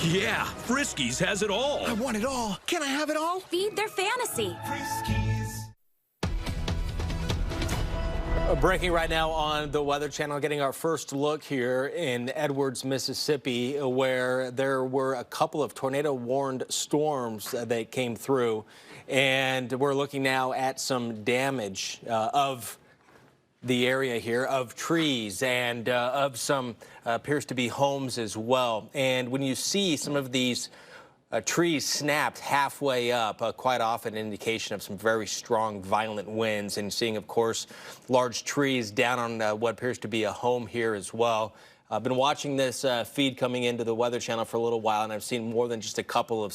Yeah, Friskies has it all. I want it all. Can I have it all? Feed their fantasy. Breaking right now on the Weather Channel, getting our first look here in Edwards, Mississippi, where there were a couple of tornado-warned storms that came through. And we're looking now at some damage of the area here, of trees and of some appears to be homes as well. And when you see some of these trees snapped halfway up, quite often an indication of some very strong, violent winds. And seeing, of course, large trees down on what appears to be a home here as well. I've been watching this feed coming into the Weather Channel for a little while, and I've seen more than just a couple of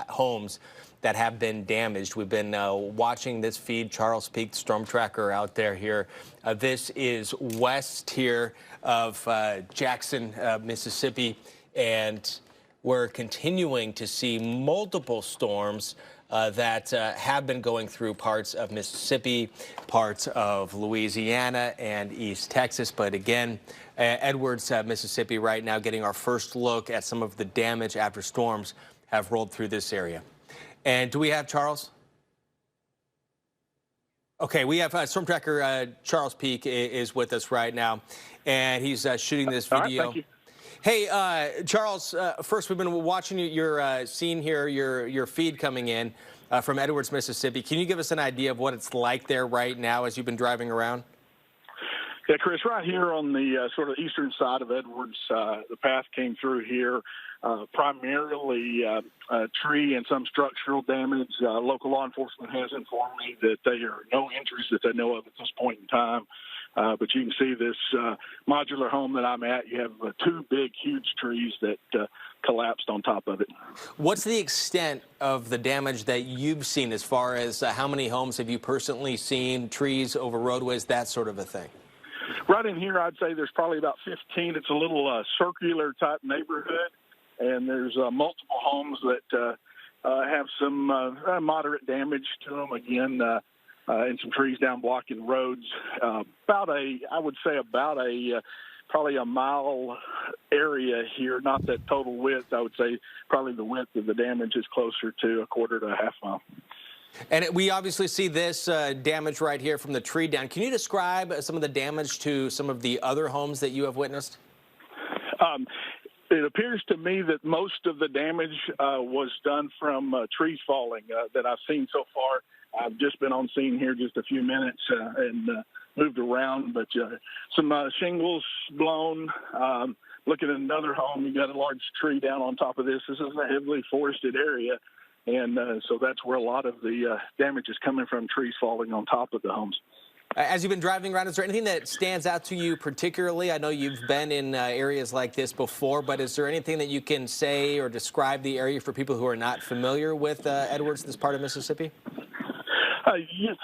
homes that have been damaged. We've been watching this feed. Charles Peak Storm Tracker out there here. This is west here of Jackson, Mississippi, and we're continuing to see multiple storms that have been going through parts of Mississippi, parts of Louisiana, and East Texas. But again, Edwards, Mississippi right now, getting our first look at some of the damage after storms have rolled through this area. And do we have Charles? Okay, we have Storm Tracker Charles Peak is with us right now, and he's shooting this video. All right, thank you. Hey, Charles, first we've been watching your scene here, your feed coming in from Edwards, Mississippi. Can you give us an idea of what it's like there right now as you've been driving around? Yeah, Chris, right here on the sort of eastern side of Edwards, the path came through here, primarily tree and some structural damage. Local law enforcement has informed me that there are no injuries that they know of at this point in time. But you can see this modular home that I'm at. You have two big, huge trees that collapsed on top of it. What's the extent of the damage that you've seen as far as how many homes have you personally seen, trees over roadways, that sort of a thing? Right in here, I'd say there's probably about 15. It's a little circular type neighborhood, and there's multiple homes that have some moderate damage to them. Again, and some trees down blocking roads. I would say probably a mile area here, not that total width. I would say probably the width of the damage is closer to a quarter to a half mile. And we obviously see this damage right here from the tree down. Can you describe some of the damage to some of the other homes that you have witnessed? It appears to me that most of the damage was done from trees falling that I've seen so far. I've just been on scene here just a few minutes and moved around, but some shingles blown. Looking at another home, you got a large tree down on top of this. This is a heavily forested area, and so that's where a lot of the damage is coming from, trees falling on top of the homes. As you've been driving around, is there anything that stands out to you particularly? I know you've been in areas like this before, but is there anything that you can say or describe the area for people who are not familiar with Edwards, this part of Mississippi? Yes,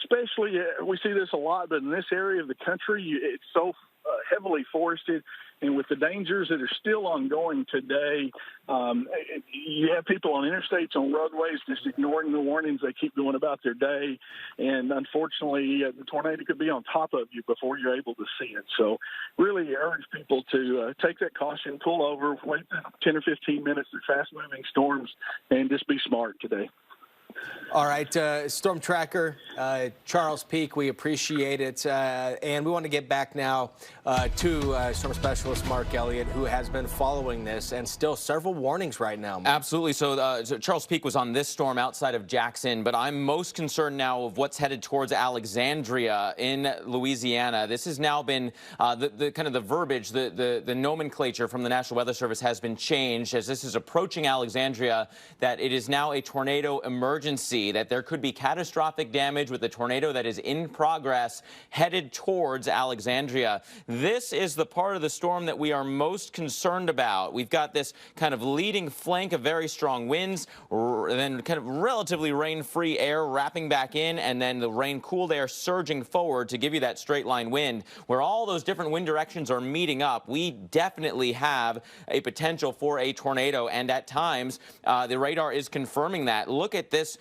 especially we see this a lot, but in this area of the country, it's so heavily forested, and with the dangers that are still ongoing today, you have people on interstates, on roadways, just ignoring the warnings. They keep going about their day, and unfortunately, the tornado could be on top of you before you're able to see it. So really urge people to take that caution, pull over, wait 10 or 15 minutes. They're fast-moving storms, and just be smart today. All right, Storm Tracker, Charles Peak, we appreciate it. And we want to get back now to Storm Specialist Mark Elliott, who has been following this, and still several warnings right now. Mark. Absolutely. So Charles Peak was on this storm outside of Jackson, but I'm most concerned now of what's headed towards Alexandria in Louisiana. This has now been the kind of the verbiage, the nomenclature from the National Weather Service has been changed as this is approaching Alexandria, that it is now a tornado emergency, that there could be catastrophic damage with a tornado that is in progress headed towards Alexandria. This is the part of the storm that we are most concerned about. We've got this kind of leading flank of very strong winds, then kind of relatively rain-free air wrapping back in, and then the rain-cooled air surging forward to give you that straight line wind. Where all those different wind directions are meeting up, we definitely have a potential for a tornado, and at times the radar is confirming that. Look at this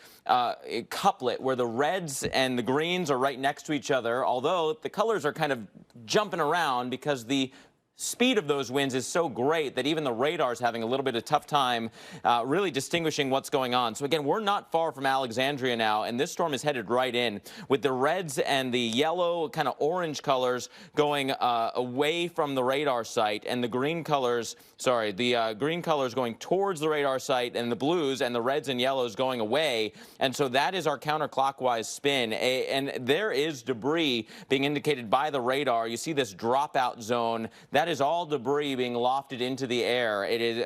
couplet where the reds and the greens are right next to each other, although the colors are kind of jumping around because the speed of those winds is so great that even the radar is having a little bit of tough time really distinguishing what's going on. So again, we're not far from Alexandria now, and this storm is headed right in with the reds and the yellow, kind of orange colors going away from the radar site, and the green colors, green colors going towards the radar site, and the blues and the reds and yellows going away. And so that is our counterclockwise spin. And there is debris being indicated by the radar. You see this dropout zone. That is all debris being lofted into the air. It is,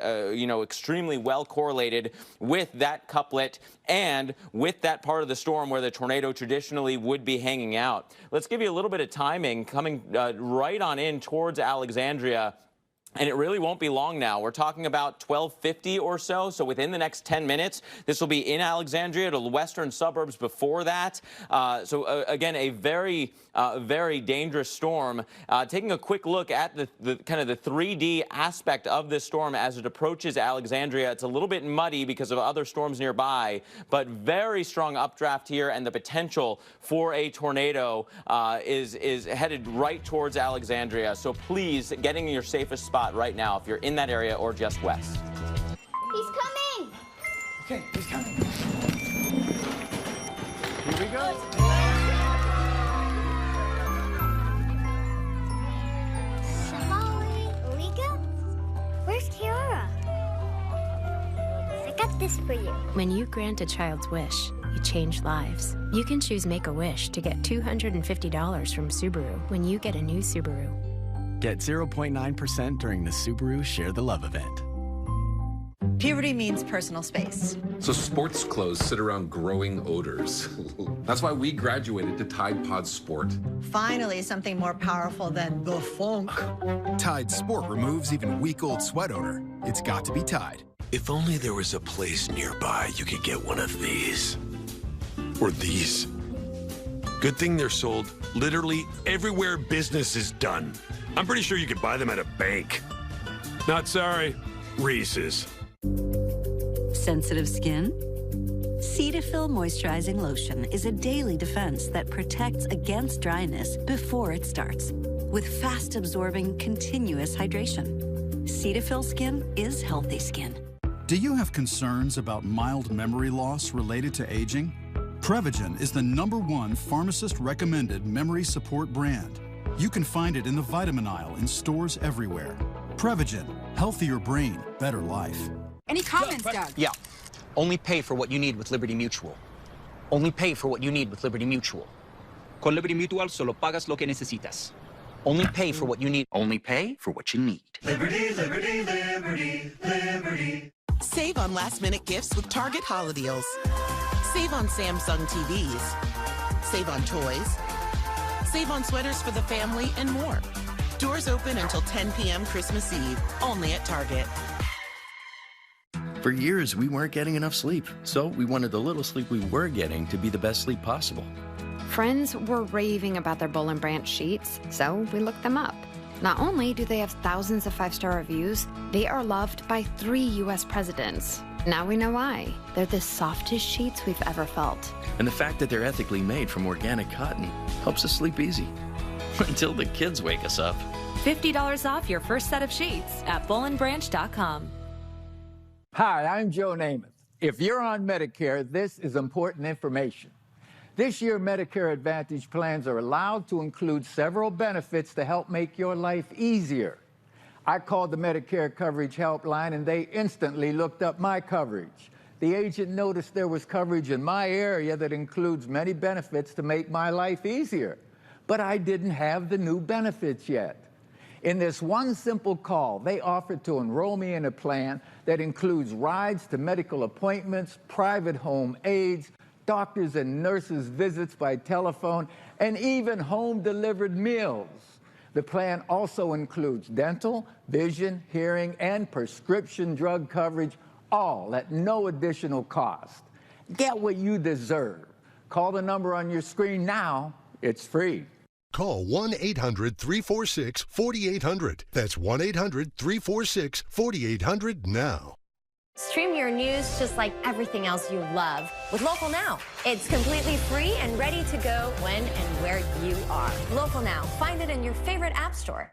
extremely well correlated with that couplet and with that part of the storm where the tornado traditionally would be hanging out. Let's give you a little bit of timing coming right on in towards Alexandria. And it really won't be long now. We're talking about 12:50 or so. So within the next 10 minutes, this will be in Alexandria, to the western suburbs before that. Again, a very, very dangerous storm. Taking a quick look at the kind of the 3D aspect of this storm as it approaches Alexandria. It's a little bit muddy because of other storms nearby, but very strong updraft here, and the potential for a tornado is headed right towards Alexandria. So please, get in your safest spot right now if you're in that area or just west. He's coming! Okay, he's coming. Here we go. Molly, Lika? Where's Kiara? I got this for you. When you grant a child's wish, you change lives. You can choose Make-A-Wish to get $250 from Subaru when you get a new Subaru. Get 0.9% during the Subaru Share the Love event. Puberty means personal space. So sports clothes sit around growing odors. That's why we graduated to Tide Pod Sport. Finally, something more powerful than the funk. Tide Sport removes even week-old sweat odor. It's got to be Tide. If only there was a place nearby you could get one of these. Or these. Good thing they're sold literally everywhere business is done. I'm pretty sure you could buy them at a bank. Not sorry, Reese's. Sensitive skin? Cetaphil Moisturizing Lotion is a daily defense that protects against dryness before it starts, with fast-absorbing, continuous hydration. Cetaphil skin is healthy skin. Do you have concerns about mild memory loss related to aging? Prevagen is the #1 pharmacist-recommended memory support brand. You can find it in the vitamin aisle in stores everywhere. Prevagen, healthier brain, better life. Any comments, Doug? Yeah. Only pay for what you need with Liberty Mutual. Only pay for what you need with Liberty Mutual. Con Liberty Mutual solo pagas lo que necesitas. Only pay for what you need. Only pay for what you need. Liberty, liberty, liberty, liberty. Save on last-minute gifts with Target Holiday Deals. Save on Samsung TVs. Save on toys. Save on sweaters for the family and more. Doors open until 10 p.m. Christmas Eve, only at Target. For years, we weren't getting enough sleep, so we wanted the little sleep we were getting to be the best sleep possible. Friends were raving about their Boll & Branch sheets, so we looked them up. Not only do they have thousands of 5-star reviews, they are loved by 3 U.S. presidents. Now we know why. They're the softest sheets we've ever felt. And the fact that they're ethically made from organic cotton helps us sleep easy. Until the kids wake us up. $50 off your first set of sheets at bollandbranch.com. Hi, I'm Joe Namath. If you're on Medicare, this is important information. This year, Medicare Advantage plans are allowed to include several benefits to help make your life easier. I called the Medicare Coverage Helpline, and they instantly looked up my coverage. The agent noticed there was coverage in my area that includes many benefits to make my life easier. But I didn't have the new benefits yet. In this one simple call, they offered to enroll me in a plan that includes rides to medical appointments, private home aides, doctors and nurses' visits by telephone, and even home-delivered meals. The plan also includes dental, vision, hearing, and prescription drug coverage, all at no additional cost. Get what you deserve. Call the number on your screen now. It's free. Call 1-800-346-4800. That's 1-800-346-4800 now. Stream your news just like everything else you love with Local Now. It's completely free and ready to go when and where you are. Local Now. Find it in your favorite app store.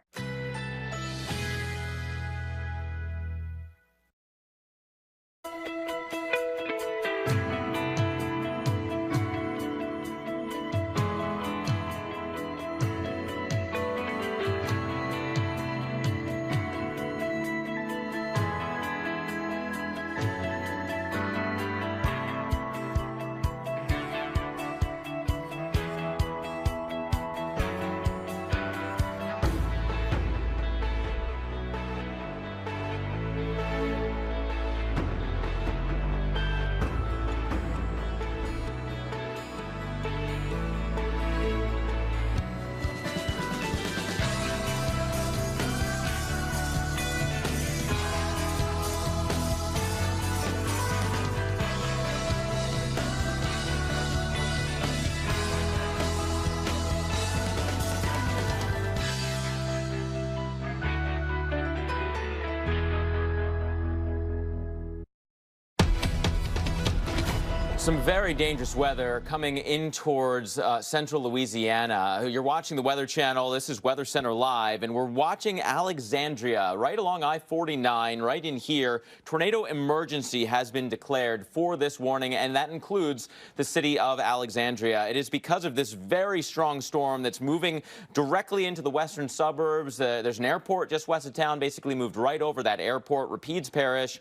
Some very dangerous weather coming in towards central Louisiana. You're watching the Weather Channel. This is Weather Center Live, and we're watching Alexandria right along I-49, right in here. Tornado emergency has been declared for this warning, and that includes the city of Alexandria. It is because of this very strong storm that's moving directly into the western suburbs. There's an airport just west of town, basically moved right over that airport. Rapides Parish,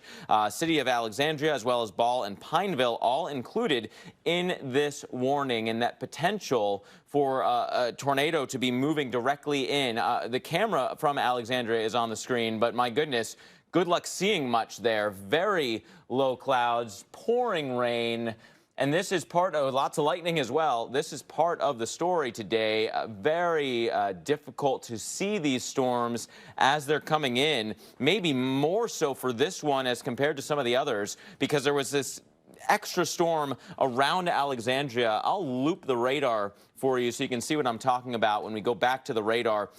city of Alexandria, as well as Ball and Pineville, all included in this warning, and that potential for a tornado to be moving directly in. The camera from Alexandria is on the screen, but my goodness, good luck seeing much there. Very low clouds, pouring rain. And this is part of lots of lightning as well. This is part of the story today. Very difficult to see these storms as they're coming in. Maybe more so for this one as compared to some of the others, because there was this extra storm around Alexandria. I'll loop the radar for you so you can see what I'm talking about when we go back to the radar.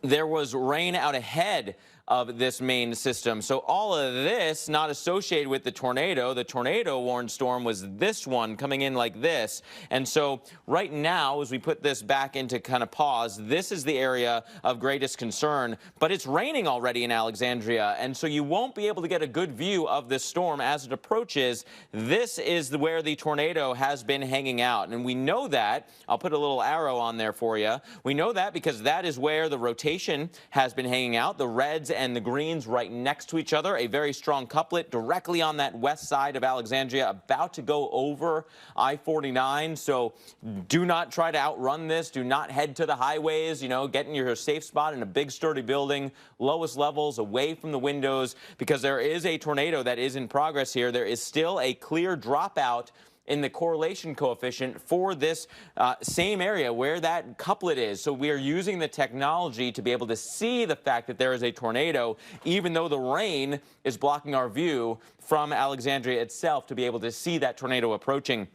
There was rain out ahead of this main system. So all of this not associated with the tornado. The tornado warned storm was this one coming in like this. And so right now, as we put this back into kind of pause, this is the area of greatest concern. But it's raining already in Alexandria, and so you won't be able to get a good view of this storm as it approaches. This is where the tornado has been hanging out, and we know that. I'll put a little arrow on there for you. We know that because that is where the rotation has been hanging out. The reds and the greens right next to each other, a very strong couplet directly on that west side of Alexandria, about to go over I-49. So do not try to outrun this. Do not head to the highways, you know, get in your safe spot in a big sturdy building, lowest levels, away from the windows, because there is a tornado that is in progress here. There is still a clear dropout in the correlation coefficient for this same area where that couplet is. So we are using the technology to be able to see the fact that there is a tornado, even though the rain is blocking our view from Alexandria itself, to be able to see that tornado approaching.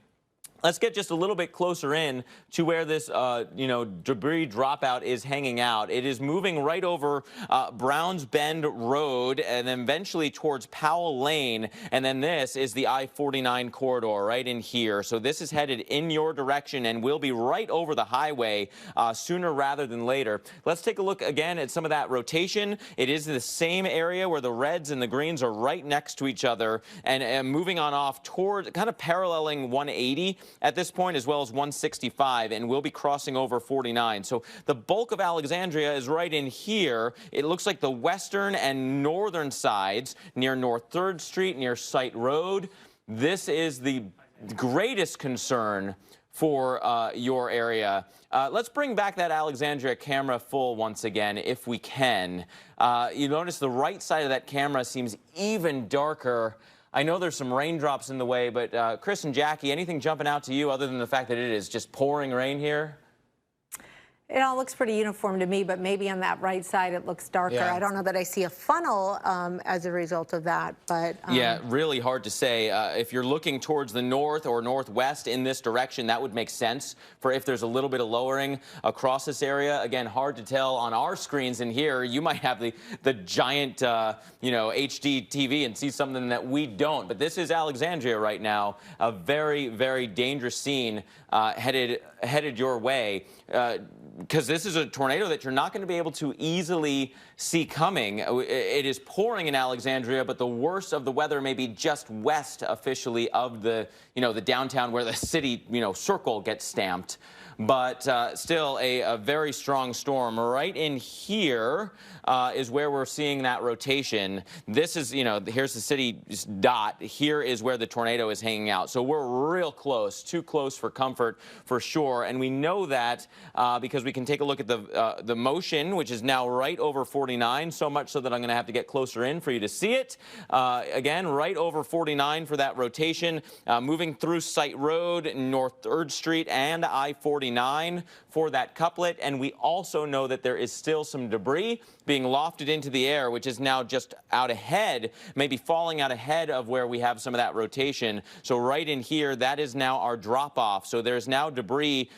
Let's get just a little bit closer in to where this, debris dropout is hanging out. It is moving right over Browns Bend Road and then eventually towards Powell Lane. And then this is the I-49 corridor right in here. So this is headed in your direction and will be right over the highway sooner rather than later. Let's take a look again at some of that rotation. It is the same area where the reds and the greens are right next to each other and moving on off toward, kind of paralleling 180. At this point, as well as 165, and we'll be crossing over 49. So the bulk of Alexandria is right in here. It looks like the western and northern sides near North 3rd Street, near Site Road. This is the greatest concern for your area. Let's bring back that Alexandria camera full once again, if we can. You notice the right side of that camera seems even darker. I know there's some raindrops in the way, but Chris and Jackie, anything jumping out to you other than the fact that it is just pouring rain here? It all looks pretty uniform to me, but maybe on that right side it looks darker. Yeah. I don't know that I see a funnel as a result of that, but... Yeah, really hard to say. If you're looking towards the north or northwest in this direction, that would make sense for if there's a little bit of lowering across this area. Again, hard to tell on our screens in here. You might have the giant, HD TV and see something that we don't. But this is Alexandria right now, a very, very dangerous scene headed your way. Because this is a tornado that you're not going to be able to easily see coming. It is pouring in Alexandria, but the worst of the weather may be just west officially of the downtown where the city, circle gets stamped. But still a very strong storm. Right in here is where we're seeing that rotation. This is, here's the city dot. Here is where the tornado is hanging out. So we're real close, too close for comfort for sure. And we know that because we can take a look at the motion, which is now right over 49, so much so that I'm going to have to get closer in for you to see it. Again, right over 49 for that rotation, moving through Site Road, North 3rd Street, and I-49 for that couplet. And we also know that there is still some debris being lofted into the air, which is now just out ahead, maybe falling out ahead of where we have some of that rotation. So right in here, that is now our drop-off. So there's now debris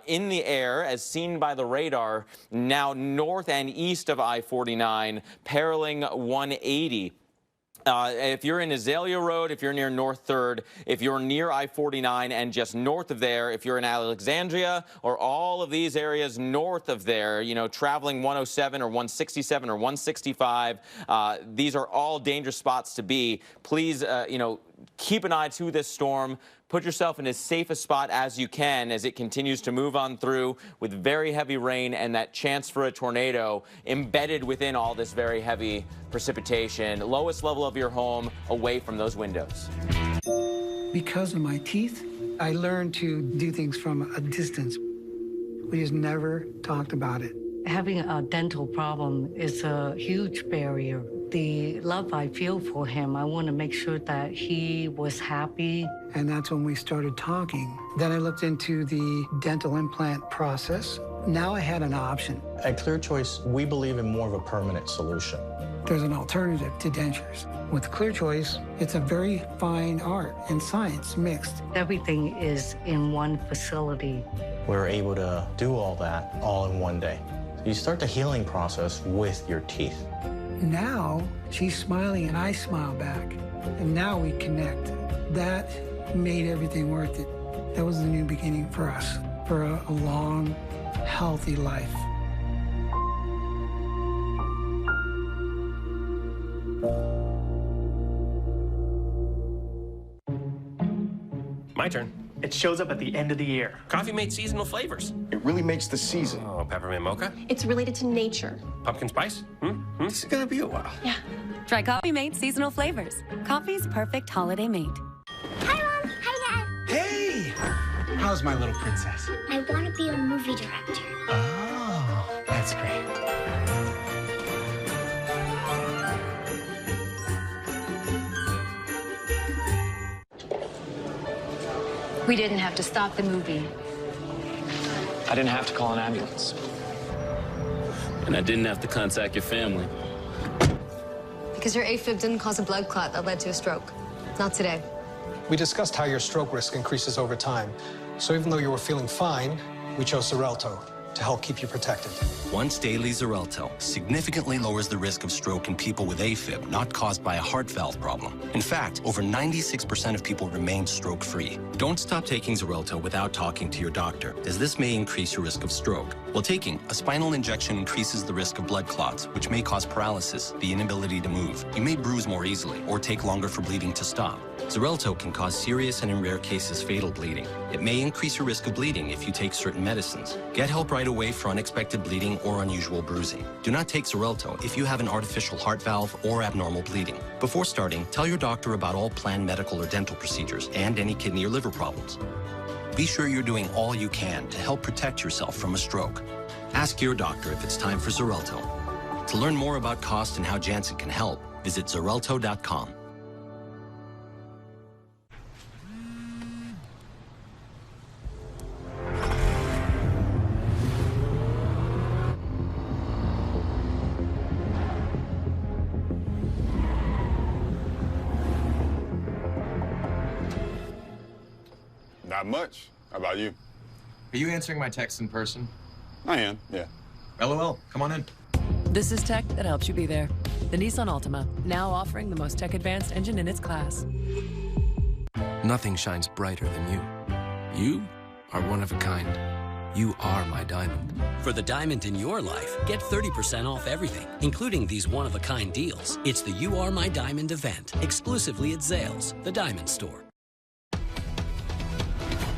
in the air, as seen by the radar, now north and east of I-49, paralleling 180. If you're in Azalea Road, if you're near North 3rd, if you're near I-49 and just north of there, if you're in Alexandria or all of these areas north of there, you know, traveling 107 or 167 or 165, these are all dangerous spots to be. Please, you know, keep an eye to this storm. Put yourself in as safe a spot as you can as it continues to move on through with very heavy rain and that chance for a tornado embedded within all this very heavy precipitation. Lowest level of your home, away from those windows. Because of my teeth, I learned to do things from a distance. We just never talked about it. Having a dental problem is a huge barrier. The love I feel for him, I want to make sure that he was happy. And that's when we started talking. Then I looked into the dental implant process. Now I had an option. At Clear Choice, we believe in more of a permanent solution. There's an alternative to dentures. With Clear Choice, it's a very fine art and science mixed. Everything is in one facility. We're able to do all that all in one day. You start the healing process with your teeth. Now she's smiling and I smile back. And now we connect. That made everything worth it. That was the new beginning for us, for a long, healthy life. My turn. It shows up at the end of the year. Coffee made seasonal flavors. It really makes the season. Oh, peppermint mocha? It's related to nature. Pumpkin spice? This is gonna be a while. Yeah. Try Coffee Mate seasonal flavors. Coffee's perfect holiday mate. Hi, Mom. Hi, Dad. Hey! How's my little princess? I want to be a movie director. Oh, that's great. We didn't have to stop the movie. I didn't have to call an ambulance. And I didn't have to contact your family. Because your AFib didn't cause a blood clot that led to a stroke. Not today. We discussed how your stroke risk increases over time. So even though you were feeling fine, we chose Xarelto to help keep you protected. Once daily Xarelto significantly lowers the risk of stroke in people with AFib not caused by a heart valve problem. In fact, over 96% of people remain stroke-free. Don't stop taking Xarelto without talking to your doctor, as this may increase your risk of stroke. While taking a spinal injection increases the risk of blood clots, which may cause paralysis, the inability to move. You may bruise more easily or take longer for bleeding to stop. Xarelto can cause serious and in rare cases fatal bleeding. It may increase your risk of bleeding if you take certain medicines. Get help right away for unexpected bleeding or unusual bruising. Do not take Xarelto if you have an artificial heart valve or abnormal bleeding. Before starting, tell your doctor about all planned medical or dental procedures and any kidney or liver problems. Be sure you're doing all you can to help protect yourself from a stroke. Ask your doctor if it's time for Xarelto. To learn more about cost and how Janssen can help, visit Xarelto.com. Not much. How about you? Are you answering my text in person? I am, yeah. LOL, come on in. This is tech that helps you be there. The Nissan Altima, now offering the most tech-advanced engine in its class. Nothing shines brighter than you. You are one of a kind. You are my diamond. For the diamond in your life, get 30% off everything, including these one-of-a-kind deals. It's the You Are My Diamond event, exclusively at Zales, the diamond store.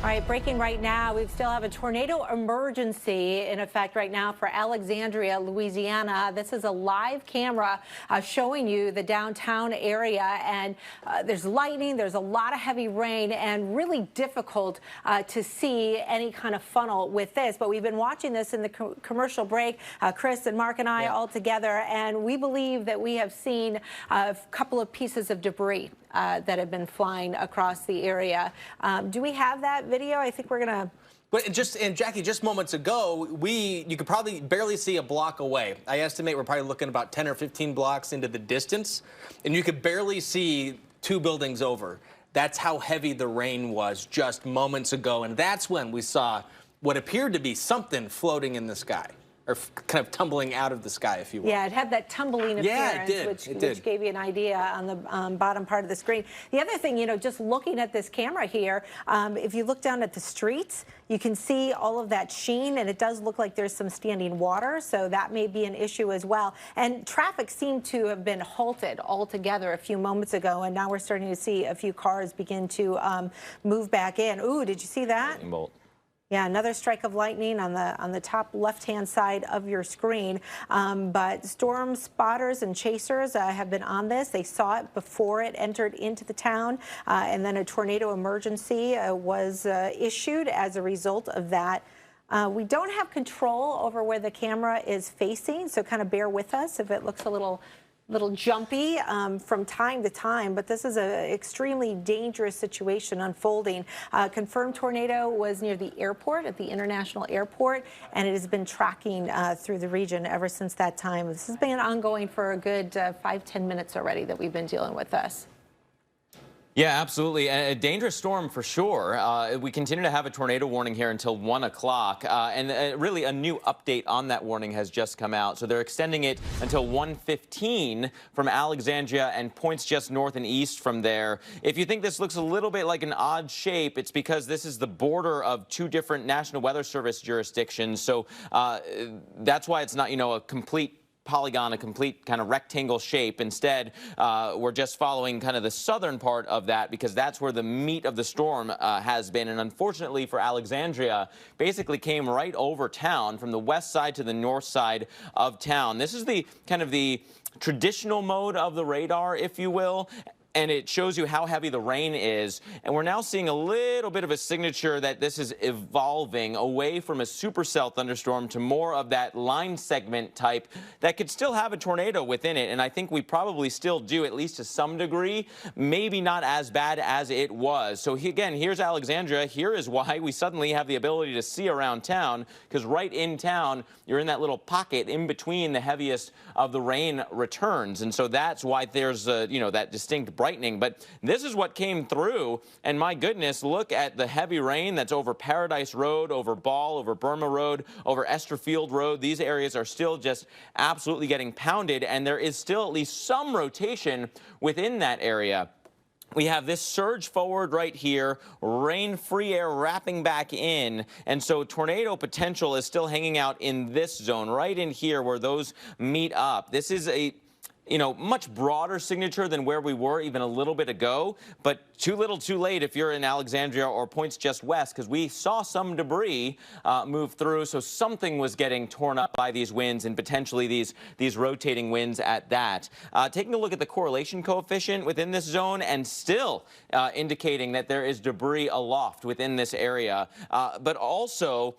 All right, breaking right now, we still have a tornado emergency in effect right now for Alexandria, Louisiana. This is a live camera showing you the downtown area, and there's lightning, there's a lot of heavy rain, and really difficult to see any kind of funnel with this. But we've been watching this in the commercial break, Chris and Mark and I all together, and we believe that we have seen a couple of pieces of debris that have been flying across the area. Do we have that video? I think we're gonna. But and Jackie, just moments ago, you could probably barely see a block away. I estimate we're probably looking about 10 or 15 blocks into the distance, and you could barely see 2 buildings over. That's how heavy the rain was just moments ago, and that's when we saw what appeared to be something floating in the sky. or kind of tumbling out of the sky, if you will. Yeah, it had that tumbling appearance, yeah, it did. which gave you an idea on the bottom part of the screen. The other thing, you know, just looking at this camera here, if you look down at the streets, you can see all of that sheen, and it does look like there's some standing water, so that may be an issue as well. And traffic seemed to have been halted altogether a few moments ago, and now we're starting to see a few cars begin to move back in. Ooh, did you see that? Yeah, another strike of lightning on the top left-hand side of your screen. But storm spotters and chasers have been on this. They saw it before it entered into the town, and then a tornado emergency was issued as a result of that. We don't have control over where the camera is facing, so kind of bear with us if it looks a little jumpy from time to time, but this is an extremely dangerous situation unfolding. Confirmed tornado was near the airport, at the international airport, and it has been tracking through the region ever since that time. This has been ongoing for a good 5-10 minutes already that we've been dealing with this. Yeah, absolutely. A dangerous storm for sure. We continue to have a tornado warning here until 1 o'clock. And really a new update on that warning has just come out. So they're extending it until 1:15 from Alexandria and points just north and east from there. If you think this looks a little bit like an odd shape, it's because this is the border of 2 different National Weather Service jurisdictions. So that's why it's not, you know, a complete polygon, a complete kind of rectangle shape. Instead, we're just following kind of the southern part of that because that's where the meat of the storm has been. And unfortunately for Alexandria, basically came right over town from the west side to the north side of town. This is the kind of the traditional mode of the radar, if you will. And it shows you how heavy the rain is. And we're now seeing a little bit of a signature that this is evolving away from a supercell thunderstorm to more of that line segment type that could still have a tornado within it. And I think we probably still do, at least to some degree, maybe not as bad as it was. So again, here's Alexandria. Here is why we suddenly have the ability to see around town, because right in town, you're in that little pocket in between the heaviest of the rain returns. And so that's why there's, you know, that distinct brightening. But this is what came through, and my goodness, look at the heavy rain that's over Paradise Road, over Ball, over Burma Road, over Esterfield Road. These areas are still just absolutely getting pounded, and there is still at least some rotation within that area. We have this surge forward right here, rain-free air wrapping back in, and so tornado potential is still hanging out in this zone, right in here where those meet up. This is a, you know, much broader signature than where we were even a little bit ago, but too little too late if you're in Alexandria or points just west, because we saw some debris move through, so something was getting torn up by these winds and potentially these rotating winds at that. Taking a look at the correlation coefficient within this zone and still indicating that there is debris aloft within this area, but also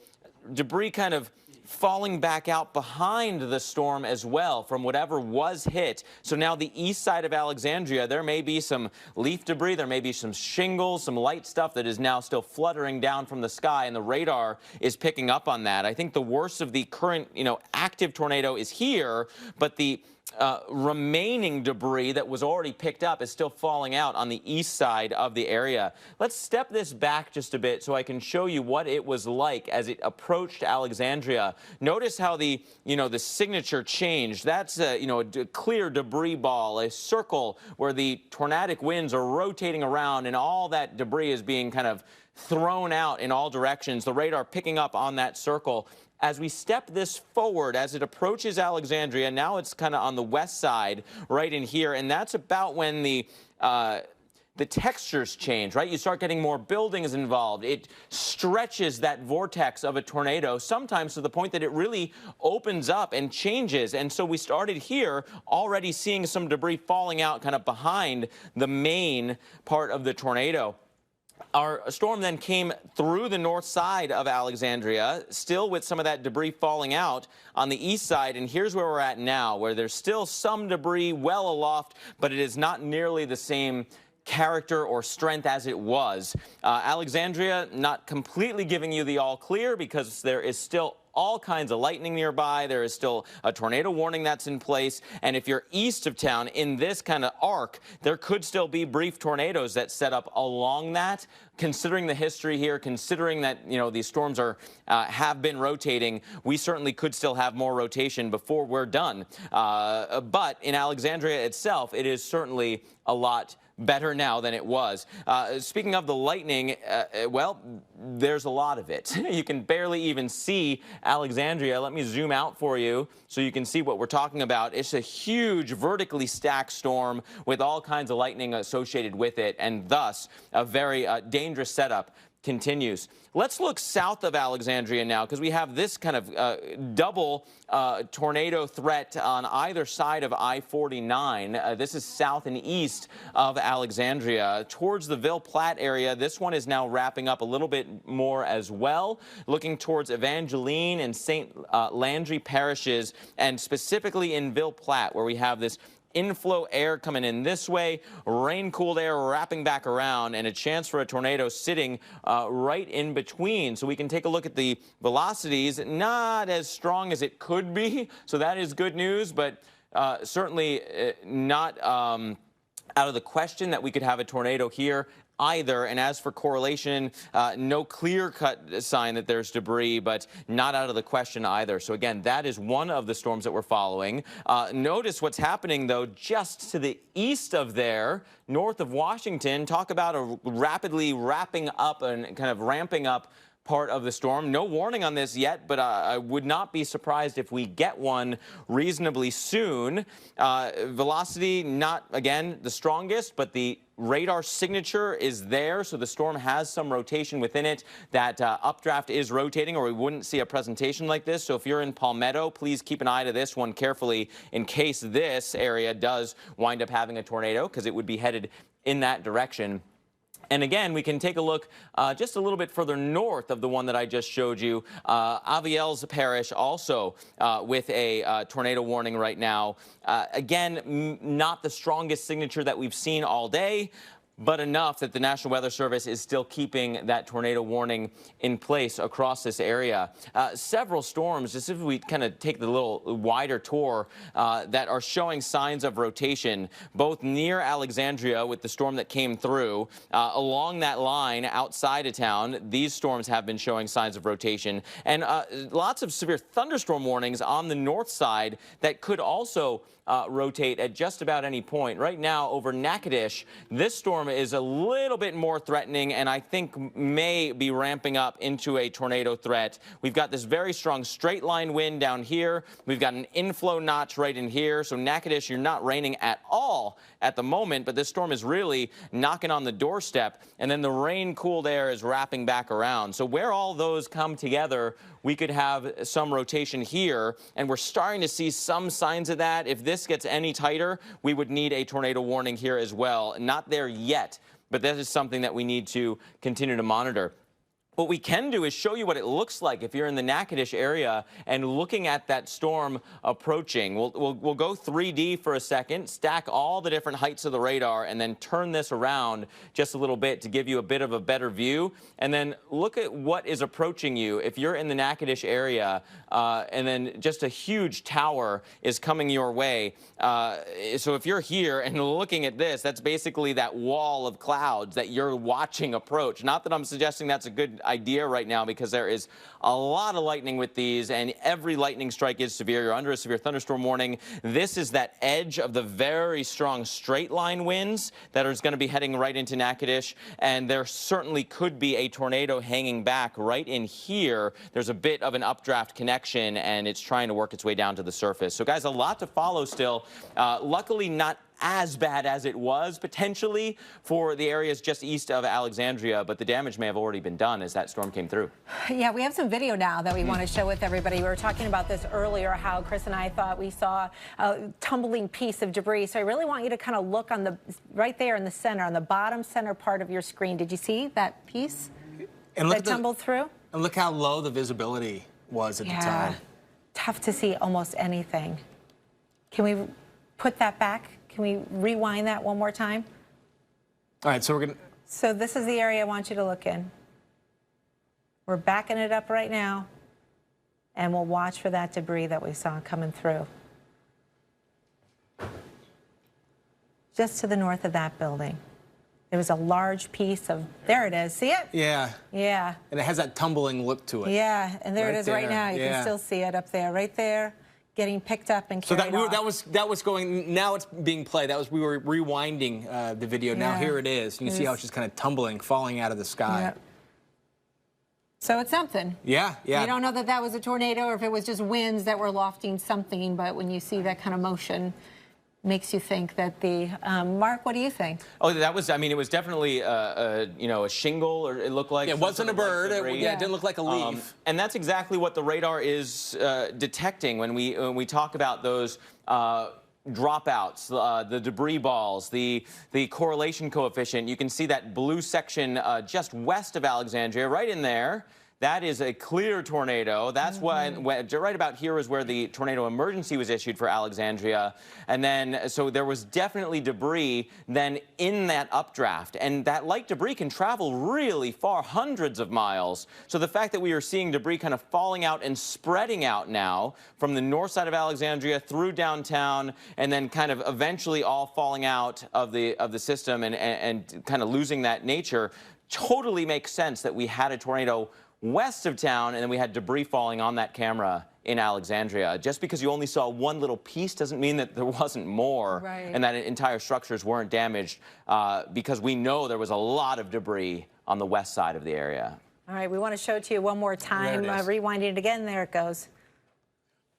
debris kind of falling back out behind the storm as well from whatever was hit. So now the east side of Alexandria, there may be some leaf debris, there may be some shingles, some light stuff that is now still fluttering down from the sky, and the radar is picking up on that. I think the worst of the current, you know, active tornado is here, but the remaining debris that was already picked up is still falling out on the east side of the area. Let's step this back just a bit so I can show you what it was like as it approached Alexandria. Notice how the signature changed. That's a clear debris ball, a circle where the tornadic winds are rotating around and all that debris is being kind of thrown out in all directions. The radar picking up on that circle. As we step this forward, as it approaches Alexandria, now it's kind of on the west side, right in here, and that's about when the textures change, right? You start getting more buildings involved. It stretches that vortex of a tornado, sometimes to the point that it really opens up and changes. And so we started here already seeing some debris falling out kind of behind the main part of the tornado. Our storm then came through the north side of Alexandria, still with some of that debris falling out on the east side. And here's where we're at now, where there's still some debris well aloft, but it is not nearly the same character or strength as it was. Alexandria not completely giving you the all clear because there is still all kinds of lightning nearby. There is still a tornado warning that's in place. And if you're east of town in this kind of arc, there could still be brief tornadoes that set up along that. considering the history here, considering that, you know, these storms are have been rotating, we certainly could still have more rotation before we're done. But in Alexandria itself, it is certainly a lot better now than it was. Speaking of the lightning, well, there's a lot of it. You can barely even see Alexandria. Let me zoom out for you so you can see what we're talking about. It's a huge vertically stacked storm with all kinds of lightning associated with it, and thus a very dangerous setup continues. Let's look south of Alexandria now, because we have this kind of double tornado threat on either side of I-49. This is south and east of Alexandria. Towards the Ville Platte area, this one is now wrapping up a little bit more as well, looking towards Evangeline and St. Landry parishes, and specifically in Ville Platte, where we have this inflow air coming in this way, rain-cooled air wrapping back around, and a chance for a tornado sitting right in between. So we can take a look at the velocities. Not as strong as it could be, so that is good news, but certainly not out of the question that we could have a tornado here either. And as for correlation, no clear-cut sign that there's debris, but not out of the question either. So again, that is one of the storms that we're following. Notice what's happening, though, just to the east of there, north of Washington. Talk about a rapidly wrapping up and kind of ramping up part of the storm. No warning on this yet, but I would not be surprised if we get one reasonably soon. Velocity, not, again, the strongest, but the radar signature is there, so the storm has some rotation within it. That updraft is rotating, or we wouldn't see a presentation like this. So if you're in Palmetto, please keep an eye to this one carefully in case this area does wind up having a tornado, because it would be headed in that direction. And again, we can take a look just a little bit further north of the one that I just showed you. Aviel's Parish also with a tornado warning right now. Again, not the strongest signature that we've seen all day, but enough that the National Weather Service is still keeping that tornado warning in place across this area. Several storms, just if we kind of take the little wider tour, that are showing signs of rotation, both near Alexandria with the storm that came through. Along that line outside of town, these storms have been showing signs of rotation. And lots of severe thunderstorm warnings on the north side that could also rotate at just about any point. Right now, over Natchitoches, this storm is a little bit more threatening, and I think may be ramping up into a tornado threat. We've got this very strong straight line wind down here. We've got an inflow notch right in here. So Natchitoches, you're not raining at all at the moment, but this storm is really knocking on the doorstep, and then the rain-cooled air is wrapping back around. So where all those come together, we could have some rotation here, and we're starting to see some signs of that. If this gets any tighter, we would need a tornado warning here as well. Not there yet, but that is something that we need to continue to monitor. What we can do is show you what it looks like if you're in the Natchitoches area and looking at that storm approaching. We'll go 3D for a second, stack all the different heights of the radar, and then turn this around just a little bit to give you a bit of a better view. And then look at what is approaching you if you're in the Natchitoches area, and then just a huge tower is coming your way. So if you're here and looking at this, that's basically that wall of clouds that you're watching approach. Not that I'm suggesting that's a good idea right now, because there is a lot of lightning with these, and every lightning strike is severe. You're under a severe thunderstorm warning. This is that edge of the very strong straight line winds that are going to be heading right into Natchitoches, and there certainly could be a tornado hanging back right in here. There's a bit of an updraft connection, and it's trying to work its way down to the surface. So guys, a lot to follow still. Luckily not as bad as it was potentially for the areas just east of Alexandria, but the damage may have already been done as that storm came through. Yeah, we have some video now that we want to show with everybody. We were talking about this earlier, how Chris and I thought we saw a tumbling piece of debris. So I really want you to kind of look on the right there in the center, on the bottom center part of your screen. Did you see that piece that tumbled through? And look how low the visibility was at the time. Tough to see almost anything. Can we put that back? Can we rewind that one more time? All right, so we're going to... So this is the area I want you to look in. We're backing it up right now, and we'll watch for that debris that we saw coming through. Just to the north of that building. There was a large piece of, there it is, see it? Yeah. Yeah. And it has that tumbling look to it. Yeah, and there it is right now. You can Yeah. still see it up there, right there, getting picked up and So carried off. that was going. Now it's being played. We were rewinding the video. Now Yeah. here it is. And you see how it's just kind of tumbling, falling out of the sky. Yep. So it's something. Yeah, yeah. You don't know that that was a tornado or if it was just winds that were lofting something, but when you see that kind of motion, makes you think that the Mark, what do you think? Oh, that was, I mean, it was definitely you know, a shingle, or it looked like it wasn't a bird. It didn't look like a leaf. And that's exactly what the radar is detecting when we talk about those dropouts, the debris balls, the correlation coefficient. You can see that blue section just west of Alexandria, right in there. That is a clear tornado. That's when right about here is where the tornado emergency was issued for Alexandria. And then, so there was definitely debris then in that updraft. And that light debris can travel really far, hundreds of miles. So the fact that we are seeing debris kind of falling out and spreading out now from the north side of Alexandria through downtown, and then kind of eventually all falling out of the system and kind of losing that nature, totally makes sense that we had a tornado west of town, and then we had debris falling on that camera in Alexandria. Just because you only saw one little piece doesn't mean that there wasn't more, right, and that entire structures weren't damaged, because we know there was a lot of debris on the west side of the area. All right, we want to show it to you one more time. Rewinding it again, there it goes.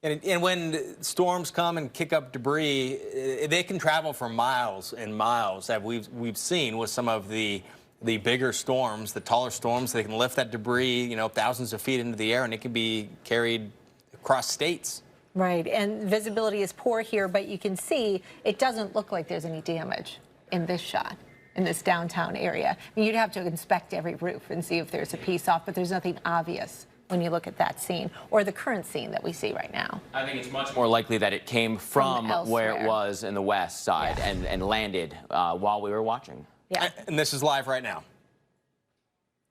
And when storms come and kick up debris, they can travel for miles and miles. That we've seen with some of the bigger storms, the taller storms. They can lift that debris, you know, thousands of feet into the air, and it can be carried across states. Right, and visibility is poor here, but you can see it doesn't look like there's any damage in this shot, in this downtown area. I mean, you'd have to inspect every roof and see if there's a piece off, but there's nothing obvious when you look at that scene or the current scene that we see right now. I think it's much more likely that it came from where it was in the west side, and landed while we were watching. Yeah. And this is live right now.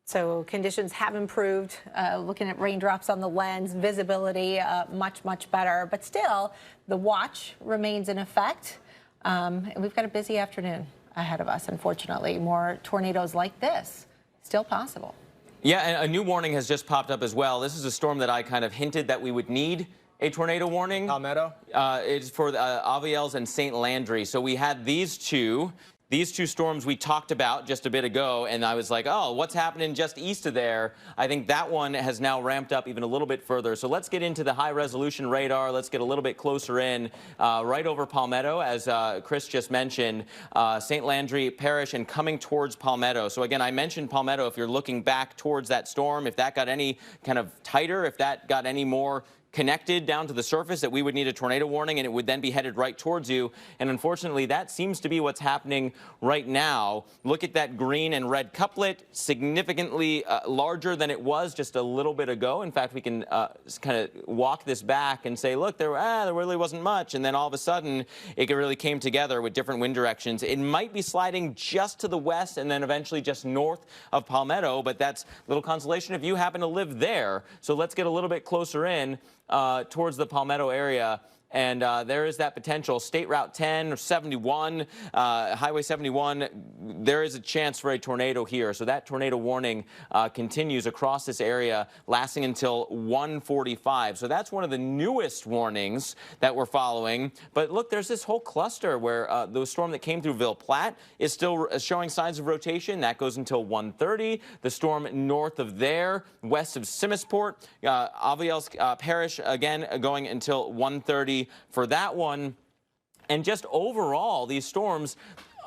So conditions have improved. Looking at raindrops on the lens, visibility much, much better. But still, the watch remains in effect. And we've got a busy afternoon ahead of us, unfortunately. More tornadoes like this still possible. Yeah, and a new warning has just popped up as well. This is a storm that I kind of hinted that we would need a tornado warning. Palmetto? It's for Aviels and St. Landry. So we had these two storms we talked about just a bit ago, and I was like, oh, what's happening just east of there? I think that one has now ramped up even a little bit further. So let's get into the high-resolution radar. Let's get a little bit closer in, right over Palmetto, as Chris just mentioned, St. Landry Parish, and coming towards Palmetto. So again, I mentioned Palmetto. If you're looking back towards that storm, if that got any kind of tighter, if that got any more connected down to the surface, that we would need a tornado warning, and it would then be headed right towards you. And unfortunately, that seems to be what's happening right now. Look at that green and red couplet, significantly larger than it was just a little bit ago. In fact, we can kind of walk this back and say, look, there really wasn't much. And then all of a sudden, it really came together with different wind directions. It might be sliding just to the west and then eventually just north of Palmetto, but that's little consolation if you happen to live there. So let's get a little bit closer in towards the Palmetto area. And there is that potential. State Route 10 or 71, Highway 71, there is a chance for a tornado here. So that tornado warning continues across this area, lasting until 1:45. So that's one of the newest warnings that we're following. But look, there's this whole cluster where the storm that came through Ville Platte is still showing signs of rotation. That goes until 1:30. The storm north of there, west of Simisport, Aviels Parish, again, going until 1:30. For that one. And just overall, these storms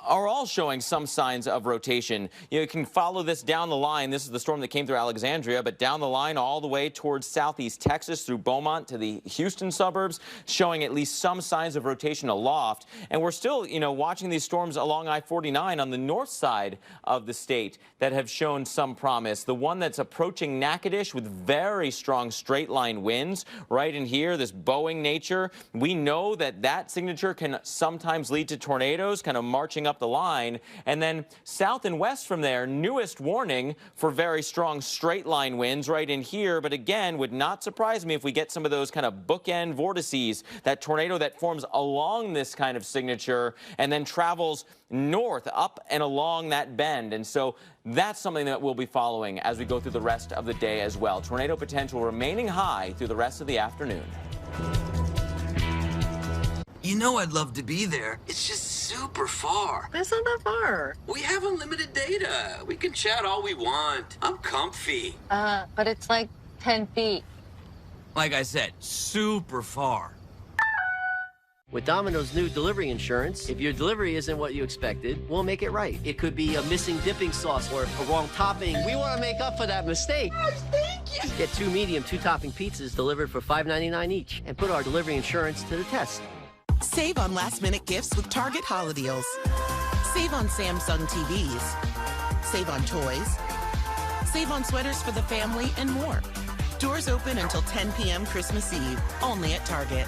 are all showing some signs of rotation. You can follow this down the line. This is the storm that came through Alexandria, but down the line all the way towards southeast Texas through Beaumont to the Houston suburbs, showing at least some signs of rotation aloft. And we're still, you know, watching these storms along I-49 on the north side of the state that have shown some promise. The one that's approaching Natchitoches with very strong straight line winds right in here, this bowing nature. We know that that signature can sometimes lead to tornadoes kind of marching up up the line. And then south and west from there, newest warning for very strong straight line winds right in here. But again, would not surprise me if we get some of those kind of bookend vortices, that tornado that forms along this kind of signature and then travels north, up and along that bend. And so that's something that we'll be following as we go through the rest of the day as well. Tornado potential remaining high through the rest of the afternoon. You know I'd love to be there. It's just super far. That's not that far. We have unlimited data. We can chat all we want. I'm comfy. But it's like 10 feet. Like I said, super far. With Domino's new delivery insurance, if your delivery isn't what you expected, we'll make it right. It could be a missing dipping sauce or a wrong topping. We want to make up for that mistake. Oh, thank you. Get 2 medium, 2-topping pizzas delivered for $5.99 each and put our delivery insurance to the test. Save on last-minute gifts with Target Holiday Deals. Save on Samsung TVs. Save on toys. Save on sweaters for the family and more. Doors open until 10 p.m. Christmas Eve, only at Target.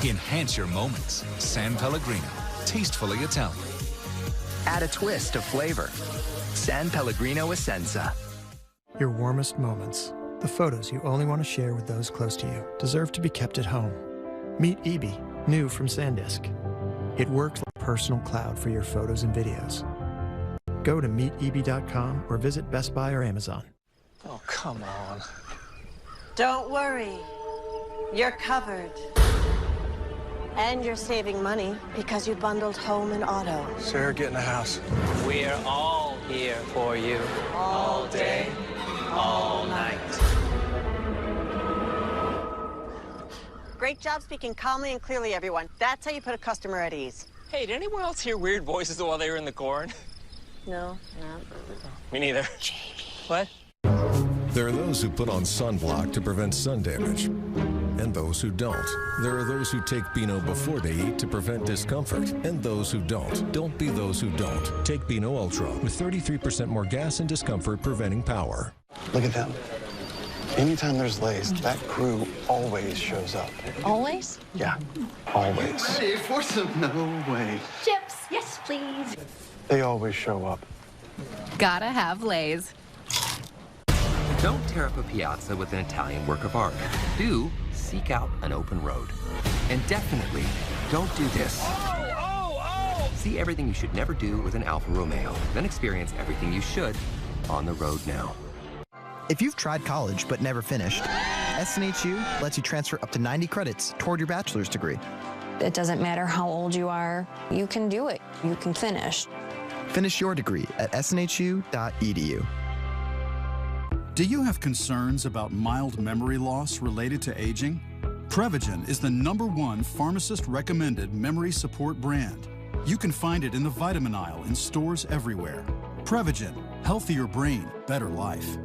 Enhance your moments. San Pellegrino, tastefully Italian. Add a twist of flavor. San Pellegrino Essenza. Your warmest moments, the photos you only want to share with those close to you, deserve to be kept at home. Meet Ebi, new from SanDisk. It works like a personal cloud for your photos and videos. Go to meetebi.com or visit Best Buy or Amazon. Oh, come on. Don't worry. You're covered. And you're saving money because you bundled home and auto. Sarah, get in the house. We're all here for you. All day, all night. Great job speaking calmly and clearly, everyone. That's how you put a customer at ease. Hey, did anyone else hear weird voices while they were in the corn? No, no. Me neither. What? There are those who put on sunblock to prevent sun damage, and those who don't. There are those who take Beano before they eat to prevent discomfort, and those who don't. Don't be those who don't. Take Beano Ultra with 33% more gas and discomfort preventing power. Look at them. Anytime there's Lay's, that crew always shows up. Always? Yeah, always. Ready for some? No way. Chips, yes, please. They always show up. Gotta have Lay's. Don't tear up a piazza with an Italian work of art. Do seek out an open road. And definitely, don't do this. See everything you should never do with an Alfa Romeo. Then experience everything you should on the road now. If you've tried college but never finished, SNHU lets you transfer up to 90 credits toward your bachelor's degree. It doesn't matter how old you are. You can do it. You can finish. Finish your degree at snhu.edu. Do you have concerns about mild memory loss related to aging? Prevagen is the #1 pharmacist-recommended memory support brand. You can find it in the vitamin aisle in stores everywhere. Prevagen, healthier brain, better life.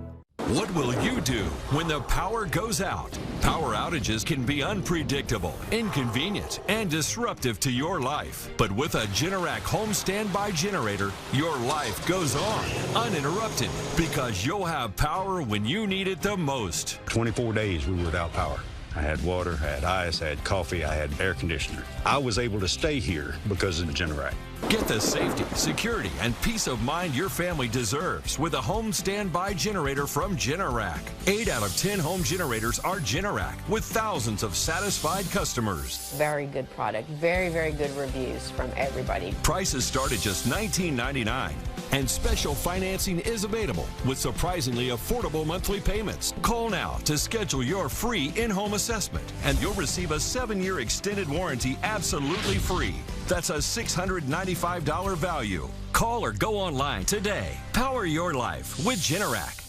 What will you do when the power goes out? Power outages can be unpredictable, inconvenient, and disruptive to your life. But with a Generac home standby generator, your life goes on, uninterrupted, because you'll have power when you need it the most. 24 days we were without power. I had water, I had ice, I had coffee, I had air conditioner. I was able to stay here because of the Generac. Get the safety, security, and peace of mind your family deserves with a home standby generator from Generac. 8 out of 10 home generators are Generac, with thousands of satisfied customers. Very good product. Very, very good reviews from everybody. Prices start at just $19.99. And special financing is available with surprisingly affordable monthly payments. Call now to schedule your free in-home assessment, and you'll receive a 7-year extended warranty absolutely free. That's a $695 value. Call or go online today. Power your life with Generac.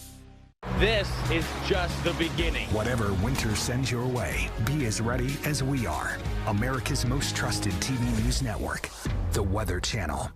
This is just the beginning. Whatever winter sends your way, be as ready as we are. America's most trusted TV news network, the Weather Channel.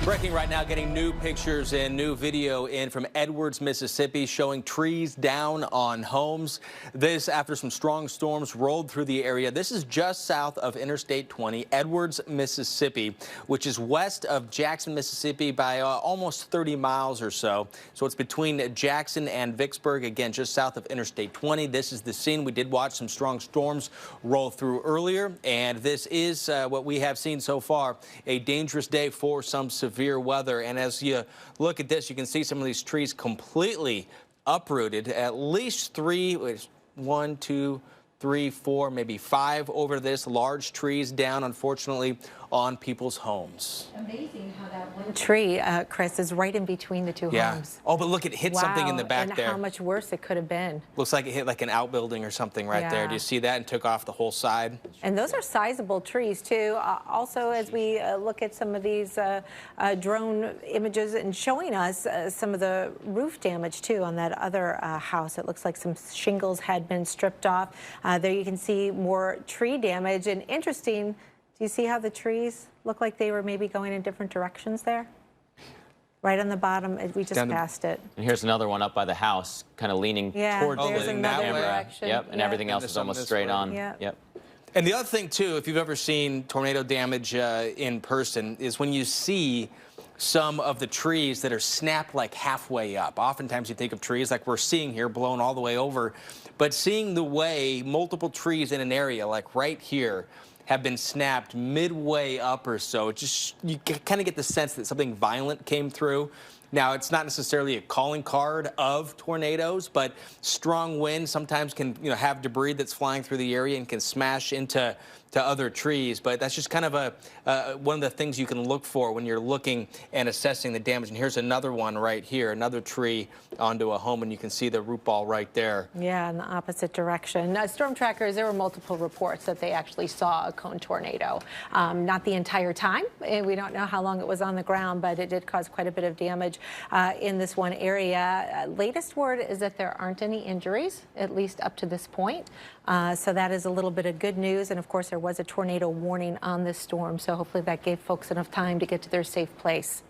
Breaking right now, getting new pictures and new video in from Edwards, Mississippi, showing trees down on homes. This after some strong storms rolled through the area. This is just south of Interstate 20, Edwards, Mississippi, which is west of Jackson, Mississippi by almost 30 miles or so. So it's between Jackson and Vicksburg, again, just south of Interstate 20. This is the scene. We did watch some strong storms roll through earlier, and this is what we have seen so far, a dangerous day for some severe weather. And as you look at this, you can see some of these trees completely uprooted. At least three, 1, 2, 3, 4, maybe 5 over this. Large trees down, unfortunately, on people's homes. Amazing how that one tree, Chris, is right in between the two homes. Oh, but look, it hit something in the back and there. How much worse it could have been. Looks like it hit like an outbuilding or something right there. Do you see that? And took off the whole side. And those are sizable trees, too. Also, as we look at some of these drone images and showing us some of the roof damage, too, on that other house. It looks like some shingles had been stripped off. There you can see more tree damage. And interesting, do you see how the trees look like they were maybe going in different directions there? Right on the bottom, we just passed it. And here's another one up by the house, kind of leaning towards the camera. Direction. Yep, and everything else is almost straight on. Yep. And the other thing, too, if you've ever seen tornado damage in person, is when you see some of the trees that are snapped like halfway up. Oftentimes you think of trees like we're seeing here blown all the way over, but seeing the way multiple trees in an area like right here have been snapped midway up or so, you kind of get the sense that something violent came through. Now, it's not necessarily a calling card of tornadoes, but strong wind sometimes can have debris that's flying through the area and can smash into other trees. But that's just kind of one of the things you can look for when you're looking and assessing the damage. And here's another one right here, another tree onto a home, and you can see the root ball right there. Yeah, in the opposite direction. Storm trackers, there were multiple reports that they actually saw a cone tornado. Not the entire time. We don't know how long it was on the ground, but it did cause quite a bit of damage in this one area. Latest word is that there aren't any injuries, at least up to this point. So that is a little bit of good news. And of course, there was a tornado warning on this storm. So hopefully that gave folks enough time to get to their safe place.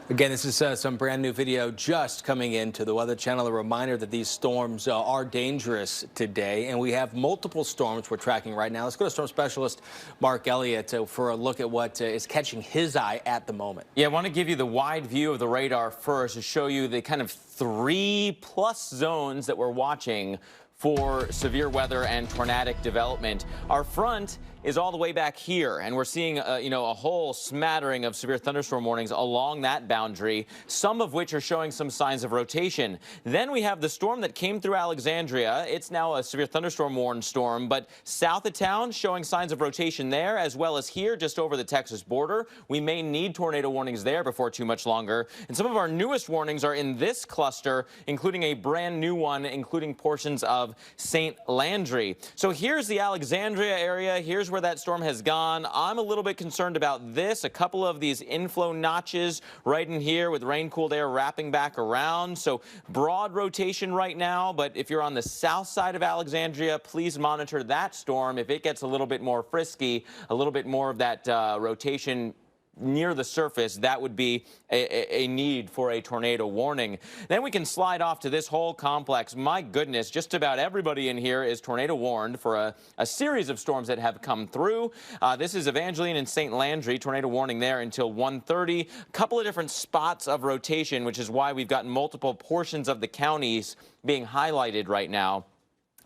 Again, this is some brand new video just coming into the Weather Channel. A reminder that these storms are dangerous today, and we have multiple storms we're tracking right now. Let's go to storm specialist Mark Elliott for a look at what is catching his eye at the moment. Yeah, I want to give you the wide view of the radar first to show you the kind of 3+ zones that we're watching for severe weather and tornadic development. Our front is all the way back here, and we're seeing a whole smattering of severe thunderstorm warnings along that boundary, some of which are showing some signs of rotation. Then we have the storm that came through Alexandria. It's now a severe thunderstorm warned storm, but south of town showing signs of rotation there, as well as here just over the Texas border. We may need tornado warnings there before too much longer. And some of our newest warnings are in this cluster, including a brand new one, including portions of St. Landry. So here's the Alexandria area. Here's where that storm has gone. I'm a little bit concerned about this. A couple of these inflow notches right in here with rain-cooled air wrapping back around. So broad rotation right now, but if you're on the south side of Alexandria, please monitor that storm. If it gets a little bit more frisky, a little bit more of that rotation near the surface, that would be a need for a tornado warning. Then we can slide off to this whole complex. My goodness, just about everybody in here is tornado warned for a series of storms that have come through. This is Evangeline and St. Landry, tornado warning there until 1:30. A couple of different spots of rotation, which is why we've got multiple portions of the counties being highlighted right now.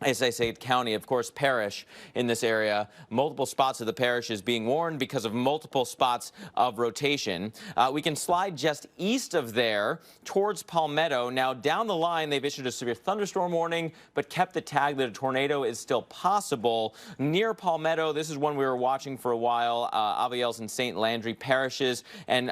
As I say, county, of course, parish in this area. Multiple spots of the parish is being warned because of multiple spots of rotation. We can slide just east of there towards Palmetto. Now, down the line, they've issued a severe thunderstorm warning, but kept the tag that a tornado is still possible. Near Palmetto, this is one we were watching for a while, Aviles and St. Landry parishes, and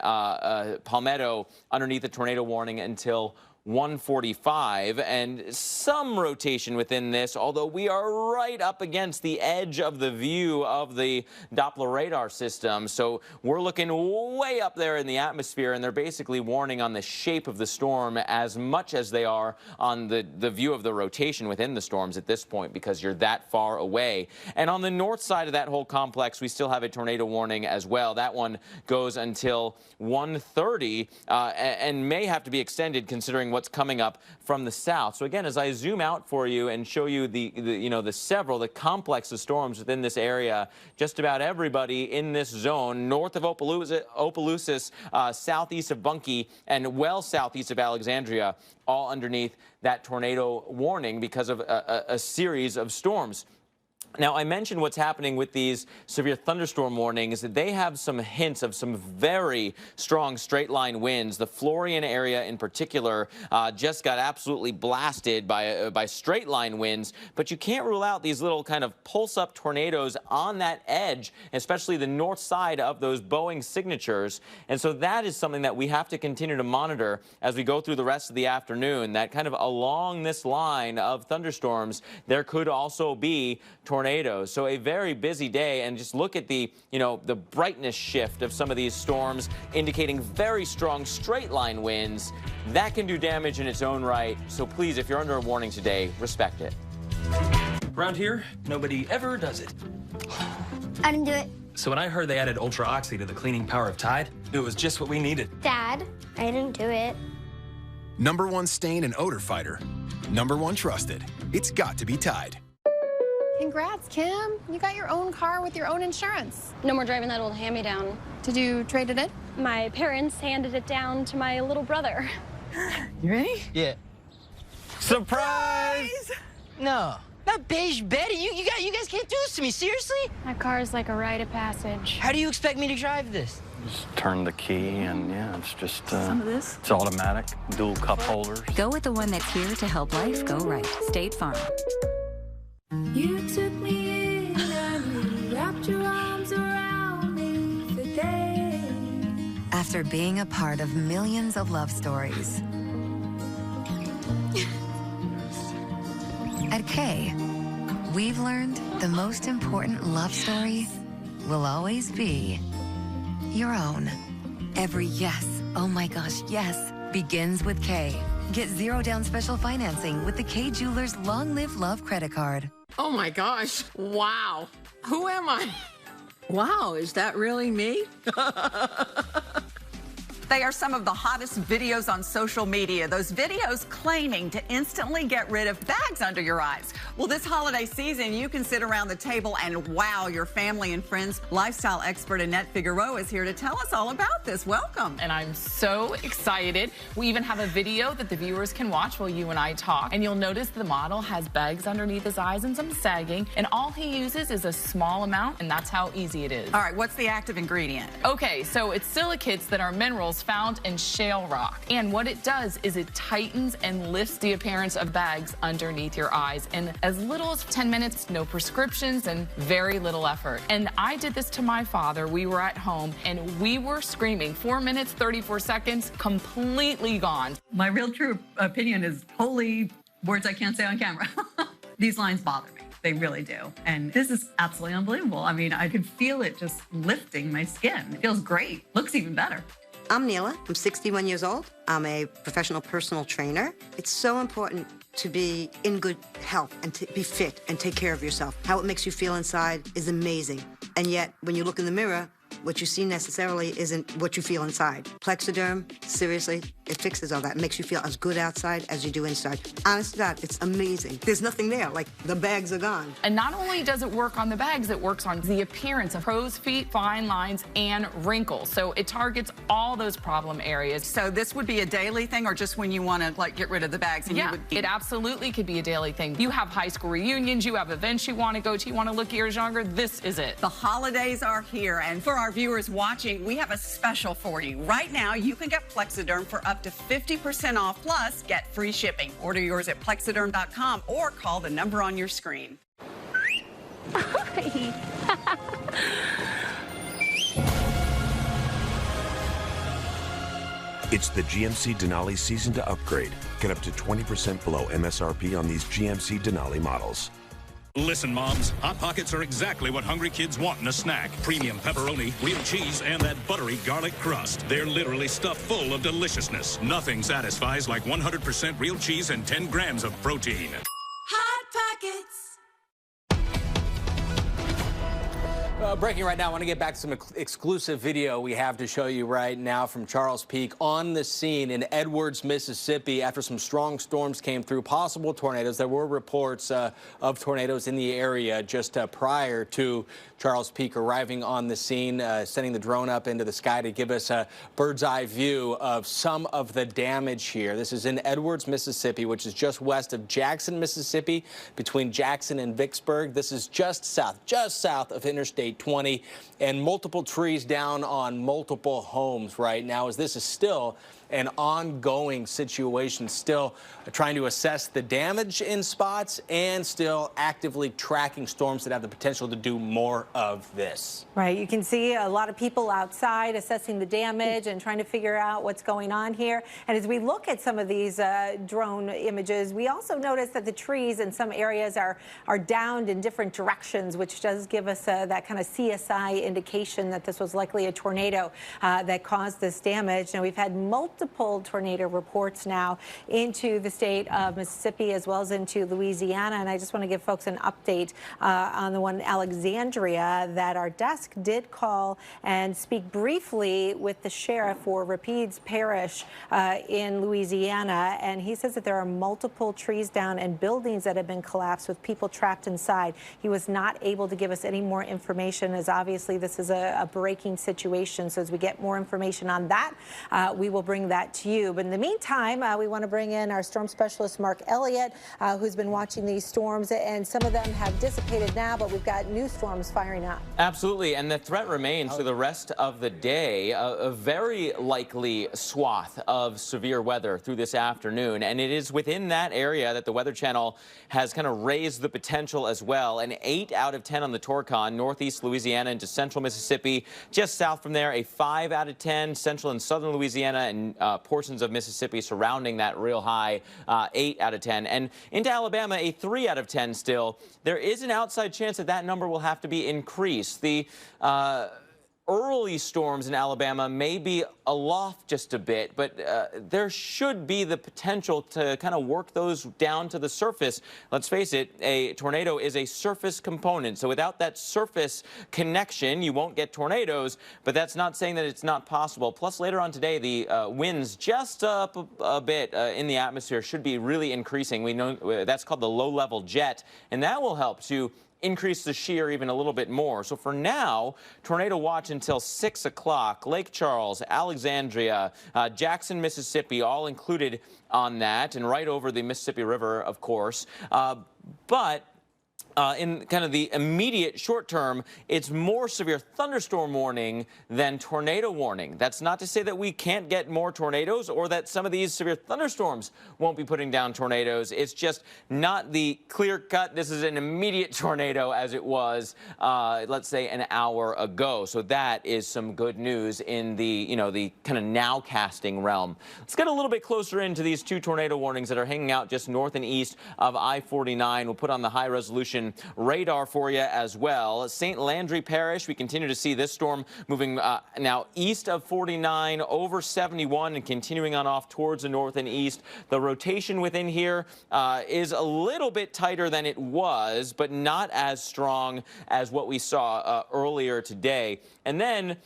Palmetto underneath the tornado warning until 145, and some rotation within this, although we are right up against the edge of the view of the Doppler radar system. So we're looking way up there in the atmosphere, and they're basically warning on the shape of the storm as much as they are on the view of the rotation within the storms at this point, because you're that far away. And on the north side of that whole complex, we still have a tornado warning as well. That one goes until 1:30 and may have to be extended considering what's coming up from the south. So again, as I zoom out for you and show you the complex of storms within this area, just about everybody in this zone, north of Opelousas, southeast of Bunkie, and well southeast of Alexandria, all underneath that tornado warning because of a series of storms. Now, I mentioned what's happening with these severe thunderstorm warnings. They have some hints of some very strong straight-line winds. The Florian area in particular just got absolutely blasted by straight-line winds, but you can't rule out these little kind of pulse-up tornadoes on that edge, especially the north side of those Boeing signatures. And so that is something that we have to continue to monitor as we go through the rest of the afternoon, that kind of along this line of thunderstorms, there could also be tornadoes. So a very busy day, and just look at the brightness shift of some of these storms, indicating very strong straight line winds. That can do damage in its own right. So please, if you're under a warning today, respect it. Around here, nobody ever does it. I didn't do it. So when I heard they added Ultra Oxy to the cleaning power of Tide, it was just what we needed. Dad, I didn't do it. #1 stain and odor fighter. #1 trusted. It's got to be Tide. Congrats, Kim. You got your own car with your own insurance. No more driving that old hand-me-down. Did you trade it in? My parents handed it down to my little brother. You ready? Yeah. Surprise! No. Not beige Betty. You guys can't do this to me, seriously? My car is like a rite of passage. How do you expect me to drive this? Just turn the key and yeah, it's just some of this. It's automatic, dual cup holders. Go with the one that's here to help life go right. State Farm. You took me in and you wrapped your arms around me for days. After being a part of millions of love stories, at K, we've learned the most important love story will always be your own. Every yes, oh my gosh, yes, begins with K. Get 0 down special financing with the K Jewelers Long Live Love credit card. Oh my gosh, wow. Who am I? Wow, is that really me? They are some of the hottest videos on social media. Those videos claiming to instantly get rid of bags under your eyes. Well, this holiday season, you can sit around the table and wow your family and friends. Lifestyle expert Annette Figueroa is here to tell us all about this. Welcome. And I'm so excited. We even have a video that the viewers can watch while you and I talk. And you'll notice the model has bags underneath his eyes and some sagging. And all he uses is a small amount, and that's how easy it is. All right, what's the active ingredient? Okay, so it's silicates that are minerals found in shale rock. And what it does is it tightens and lifts the appearance of bags underneath your eyes in as little as 10 minutes, no prescriptions, and very little effort. And I did this to my father. We were at home and we were screaming. 4 minutes, 34 seconds, completely gone. My real true opinion is holy words I can't say on camera. These lines bother me. They really do. And this is absolutely unbelievable. I mean, I could feel it just lifting my skin. It feels great. Looks even better. I'm Neela. I'm 61 years old. I'm a professional personal trainer. It's so important to be in good health and to be fit and take care of yourself. How it makes you feel inside is amazing. And yet, when you look in the mirror, what you see necessarily isn't what you feel inside. Plexiderm, seriously, it fixes all that. It makes you feel as good outside as you do inside. Honest to God, it's amazing. There's nothing there, like the bags are gone. And not only does it work on the bags, it works on the appearance of crow's feet, fine lines, and wrinkles. So it targets all those problem areas. So this would be a daily thing or just when you want to like get rid of the bags? And Yeah, it absolutely could be a daily thing. You have high school reunions, you have events you want to go to, you want to look years younger, this is it. The holidays are here, and for our viewers watching, we have a special for you. Right now, you can get Plexiderm for up to 50% off, plus get free shipping. Order yours at plexiderm.com or call the number on your screen. It's the GMC Denali season to upgrade. Get up to 20% below MSRP on these GMC Denali models. Listen, moms, Hot Pockets are exactly what hungry kids want in a snack. Premium pepperoni, real cheese, and that buttery garlic crust. They're literally stuffed full of deliciousness. Nothing satisfies like 100% real cheese and 10 grams of protein. Hot Pockets. Breaking right now, I want to get back to some exclusive video we have to show you right now from Charles Peak on the scene in Edwards, Mississippi after some strong storms came through, possible tornadoes. There were reports of tornadoes in the area just prior to Charles Peak arriving on the scene, sending the drone up into the sky to give us a bird's eye view of some of the damage here. This is in Edwards, Mississippi, which is just west of Jackson, Mississippi, between Jackson and Vicksburg. This is just south of Interstate 20, and multiple trees down on multiple homes right now, as this is still an ongoing situation, still trying to assess the damage in spots and still actively tracking storms that have the potential to do more of this. Right. You can see a lot of people outside assessing the damage and trying to figure out what's going on here. And as we look at some of these drone images, we also notice that the trees in some areas are downed in different directions, which does give us that kind of CSI indication that this was likely a tornado that caused this damage. Now, we've had multiple tornado reports now into the state of Mississippi as well as into Louisiana, and I just want to give folks an update on the one in Alexandria that our desk did call and speak briefly with the sheriff for Rapides Parish in Louisiana, and he says that there are multiple trees down and buildings that have been collapsed with people trapped inside. He was not able to give us any more information, as obviously this is a breaking situation, so as we get more information on that, we will bring that to you. But in the meantime, we want to bring in our storm specialist, Mark Elliott, who's been watching these storms, and some of them have dissipated now, but we've got new storms firing up. Absolutely, and the threat remains for the rest of the day. A very likely swath of severe weather through this afternoon, and it is within that area that the Weather Channel has kind of raised the potential as well. An 8 out of 10 on the Torcon, northeast Louisiana into central Mississippi. Just south from there, a 5 out of 10, central and southern Louisiana and portions of Mississippi surrounding that real high 8 out of 10. And into Alabama, a 3 out of 10 still. There is an outside chance that that number will have to be increased. The early storms in Alabama may be aloft just a bit, but there should be the potential to kind of work those down to the surface. Let's face it, a tornado is a surface component, so without that surface connection, you won't get tornadoes, but that's not saying that it's not possible. Plus, later on today, the winds just up a bit in the atmosphere should be really increasing. We know that's called the low-level jet, and that will help to increase the shear even a little bit more. So for now, tornado watch until 6 o'clock. Lake Charles, Alexandria, Jackson, Mississippi, all included on that, and right over the Mississippi River, of course. But in kind of the immediate short term, it's more severe thunderstorm warning than tornado warning. That's not to say that we can't get more tornadoes or that some of these severe thunderstorms won't be putting down tornadoes. It's just not the clear cut, this is an immediate tornado as it was, let's say, an hour ago. So that is some good news in the, the kind of nowcasting realm. Let's get a little bit closer into these two tornado warnings that are hanging out just north and east of I-49. We'll put on the high resolution radar for you as well. St. Landry Parish, we continue to see this storm moving now east of 49 over 71 and continuing on off towards the north and east. The rotation within here is a little bit tighter than it was, but not as strong as what we saw earlier today. And then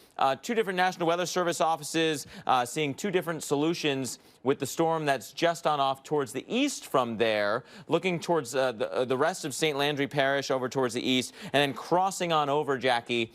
two different National Weather Service offices seeing two different solutions with the storm that's just on off towards the east from there, looking towards the rest of St. Landry Parish over towards the east, and then crossing on over, Jackie,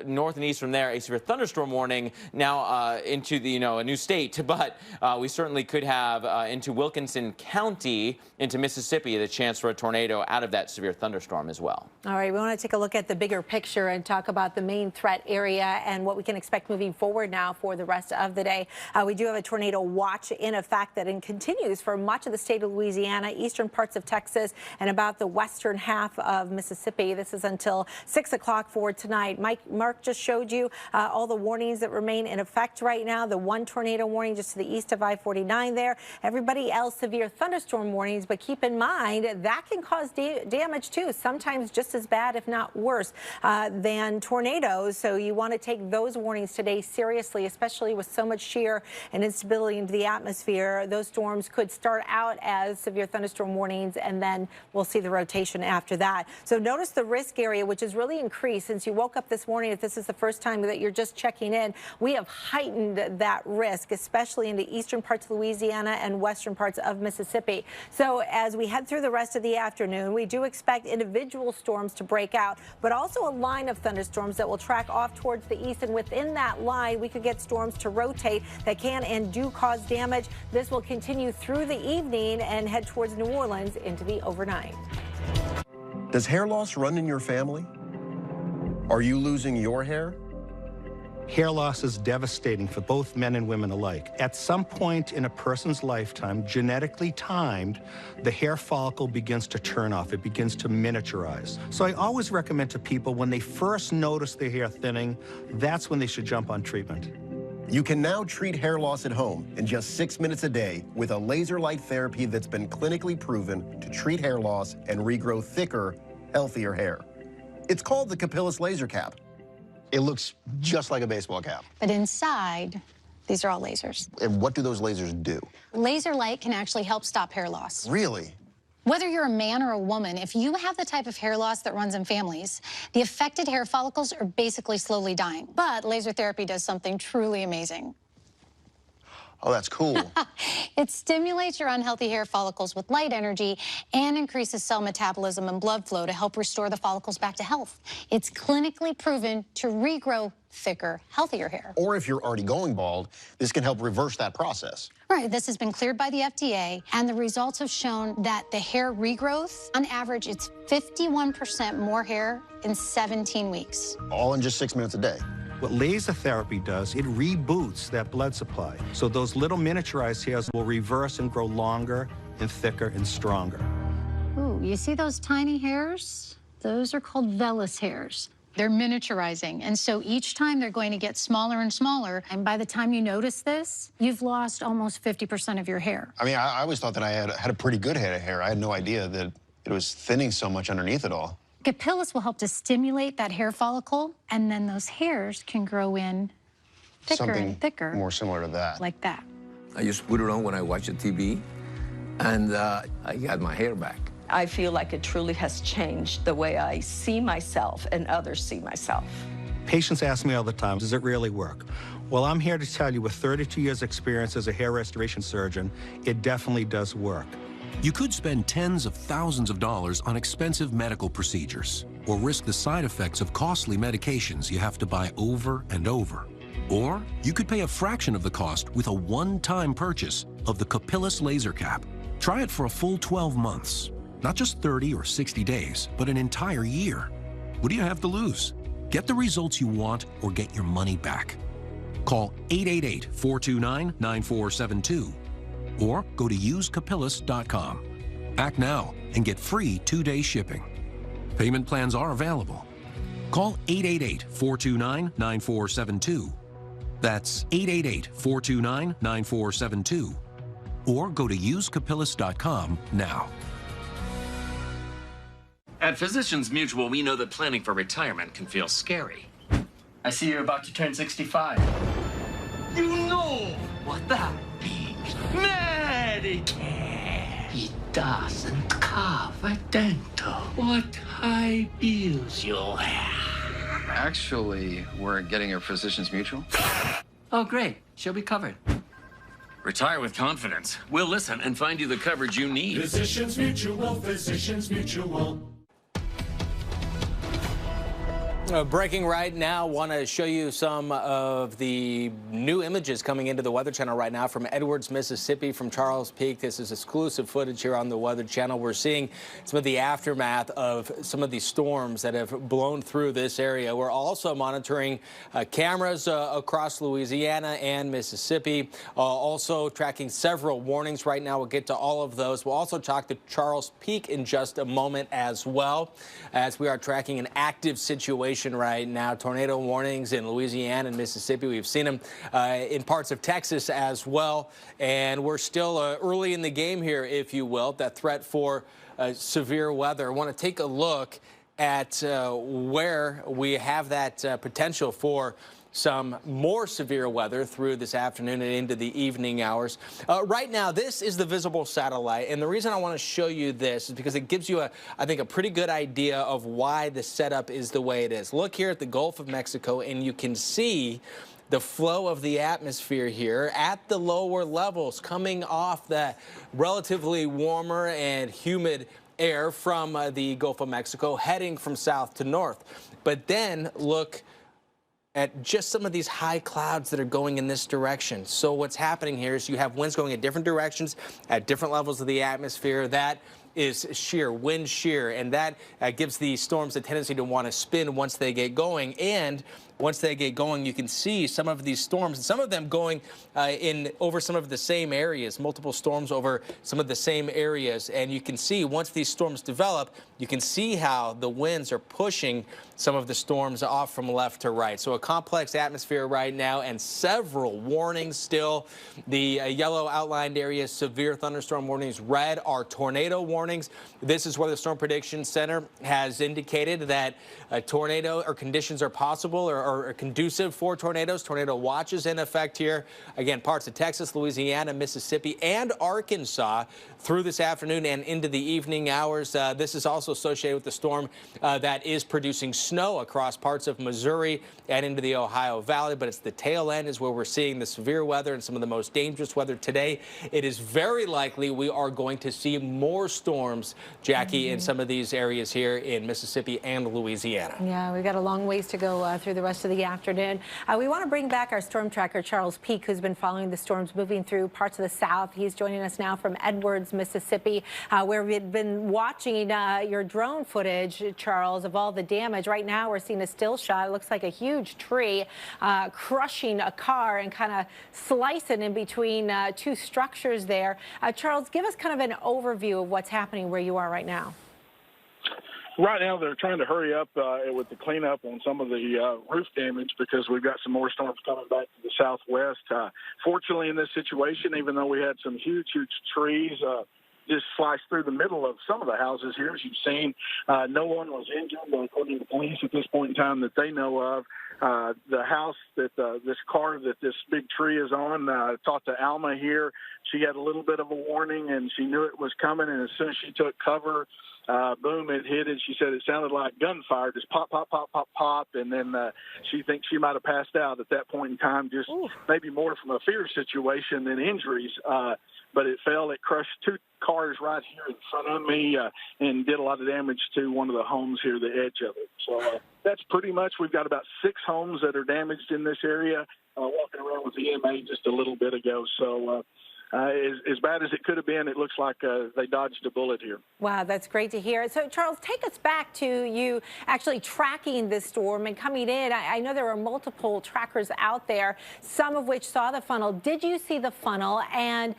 north and east from there, a severe thunderstorm warning now into the, a new state, but we certainly could have into Wilkinson County, into Mississippi, the chance for a tornado out of that severe thunderstorm as well. All right, we want to take a look at the bigger picture and talk about the main threat area and what we can expect moving forward now for the rest of the day. We do have a tornado watch in effect that continues for much of the state of Louisiana, eastern parts of Texas, and about the western half of Mississippi. This is until 6 o'clock for tonight. Mark just showed you all the warnings that remain in effect right now. The one tornado warning just to the east of I-49 there. Everybody else, severe thunderstorm warnings, but keep in mind that can cause damage too, sometimes just as bad, if not worse, than tornadoes. So you want to take those warnings today seriously, especially with so much shear and instability into the atmosphere. Those storms could start out as severe thunderstorm warnings, and then we'll see the rotation after that. So notice the risk area, which has really increased since you woke up this morning. If this is the first time that you're just checking in, we have heightened that risk, especially in the eastern parts of Louisiana and western parts of Mississippi. So as we head through the rest of the afternoon, we do expect individual storms to break out, but also a line of thunderstorms that will track off towards the east. And within that line, we could get storms to rotate that can and do cause damage. This will continue through the evening and head towards New Orleans into the overnight. Does hair loss run in your family? Are you losing your hair? Hair loss is devastating for both men and women alike. At some point in a person's lifetime, genetically timed, the hair follicle begins to turn off. It begins to miniaturize. So I always recommend to people when they first notice their hair thinning, that's when they should jump on treatment. You can now treat hair loss at home in just 6 minutes a day with a laser light therapy that's been clinically proven to treat hair loss and regrow thicker, healthier hair. It's called the Capillus laser cap. It looks just like a baseball cap. But inside, these are all lasers. And what do those lasers do? Laser light can actually help stop hair loss. Really? Whether you're a man or a woman, if you have the type of hair loss that runs in families, the affected hair follicles are basically slowly dying. But laser therapy does something truly amazing. Oh, that's cool. It stimulates your unhealthy hair follicles with light energy and increases cell metabolism and blood flow to help restore the follicles back to health. It's clinically proven to regrow thicker, healthier hair. Or if you're already going bald, this can help reverse that process. Right, this has been cleared by the FDA, and the results have shown that the hair regrowth, on average, it's 51% more hair in 17 weeks. All in just 6 minutes a day. What laser therapy does, it reboots that blood supply. So those little miniaturized hairs will reverse and grow longer and thicker and stronger. Ooh, you see those tiny hairs? Those are called vellus hairs. They're miniaturizing, and so each time they're going to get smaller and smaller, and by the time you notice this, you've lost almost 50% of your hair. I mean, I always thought that I had a pretty good head of hair. I had no idea that it was thinning so much underneath it all. Capillus will help to stimulate that hair follicle, and then those hairs can grow in thicker Something and thicker. More similar to that. Like that. I just put it on when I watch the TV, and I got my hair back. I feel like it truly has changed the way I see myself and others see myself. Patients ask me all the time, does it really work? Well, I'm here to tell you with 32 years experience as a hair restoration surgeon, it definitely does work. You could spend tens of thousands of dollars on expensive medical procedures, or risk the side effects of costly medications you have to buy over and over. Or you could pay a fraction of the cost with a one-time purchase of the Capillus laser cap. Try it for a full 12 months. Not just 30 or 60 days, but an entire year. What do you have to lose? Get the results you want or get your money back. Call 888-429-9472 or go to usecapillus.com. Act now and get free 2-day shipping. Payment plans are available. Call 888-429-9472. That's 888-429-9472 or go to usecapillus.com now. At Physicians Mutual, we know that planning for retirement can feel scary. I see you're about to turn 65. You know what that means. Medicare. It doesn't cover dental or high bills you'll have. Actually, we're getting a Physicians Mutual. Oh, great. She'll be covered. Retire with confidence. We'll listen and find you the coverage you need. Physicians Mutual, Physicians Mutual. Breaking right now, want to show you some of the new images coming into the Weather Channel right now from Edwards, Mississippi, from Charles Peak. This is exclusive footage here on the Weather Channel. We're seeing some of the aftermath of some of these storms that have blown through this area. We're also monitoring cameras across Louisiana and Mississippi, also tracking several warnings right now. We'll get to all of those. We'll also talk to Charles Peak in just a moment as well, as we are tracking an active situation right now. Tornado warnings in Louisiana and Mississippi. We've seen them in parts of Texas as well. And we're still early in the game here, if you will, that threat for severe weather. I want to take a look at where we have that potential for some more severe weather through this afternoon and into the evening hours. Right now, this is the visible satellite, and the reason I want to show you this is because it gives you, I think, a pretty good idea of why the setup is the way it is. Look here at the Gulf of Mexico, and you can see the flow of the atmosphere here at the lower levels coming off that relatively warmer and humid air from the Gulf of Mexico heading from south to north. But then look at just some of these high clouds that are going in this direction. So what's happening here is you have winds going in different directions at different levels of the atmosphere. That is shear, wind shear, and that gives the storms a tendency to want to spin once they get going. And once they get going, you can see some of these storms, some of them going over some of the same areas, multiple storms over some of the same areas. And you can see once these storms develop, you can see how the winds are pushing some of the storms off from left to right. So a complex atmosphere right now and several warnings still. The yellow outlined areas, severe thunderstorm warnings. Red are tornado warnings. This is where the Storm Prediction Center has indicated that a tornado or conditions are possible or conducive for tornadoes. Tornado watches in effect here. Again, parts of Texas, Louisiana, Mississippi, and Arkansas through this afternoon and into the evening hours. This is also associated with the storm that is producing snow across parts of Missouri and into the Ohio Valley, but it's the tail end is where we're seeing the severe weather and some of the most dangerous weather today. It is very likely we are going to see more storms, Jackie, in some of these areas here in Mississippi and Louisiana. Yeah, we've got a long ways to go through the rest of the afternoon. We want to bring back our storm tracker, Charles Peak, who's been following the storms moving through parts of the South. He's joining us now from Edwards, Mississippi, where we've been watching your drone footage, Charles, of all the damage. Right now, we're seeing a still shot. It looks like a huge tree crushing a car and kind of slicing in between two structures there. Charles, give us kind of an overview of what's happening where you are right now. Right now, they're trying to hurry up with the cleanup on some of the roof damage because we've got some more storms coming back to the southwest. Fortunately, in this situation, even though we had some huge trees just sliced through the middle of some of the houses here, as you've seen, no one was injured, according to police at this point in time that they know of. The house that this car that this big tree is on, talked to Alma here. She had a little bit of a warning, and she knew it was coming, and as soon as she took cover, boom, it hit, and she said it sounded like gunfire, just pop, pop, pop, pop, pop, and then she thinks she might have passed out at that point in time, just maybe more from a fear situation than injuries, but it fell. It crushed two cars right here in front of me and did a lot of damage to one of the homes here, the edge of it. So that's pretty much, we've got about 6 homes that are damaged in this area, walking around with the EMA just a little bit ago. So as bad as it could have been, it looks like they dodged a bullet here. Wow, that's great to hear. So, Charles, take us back to you actually tracking this storm and coming in. I know there were multiple trackers out there, some of which saw the funnel. Did you see the funnel? And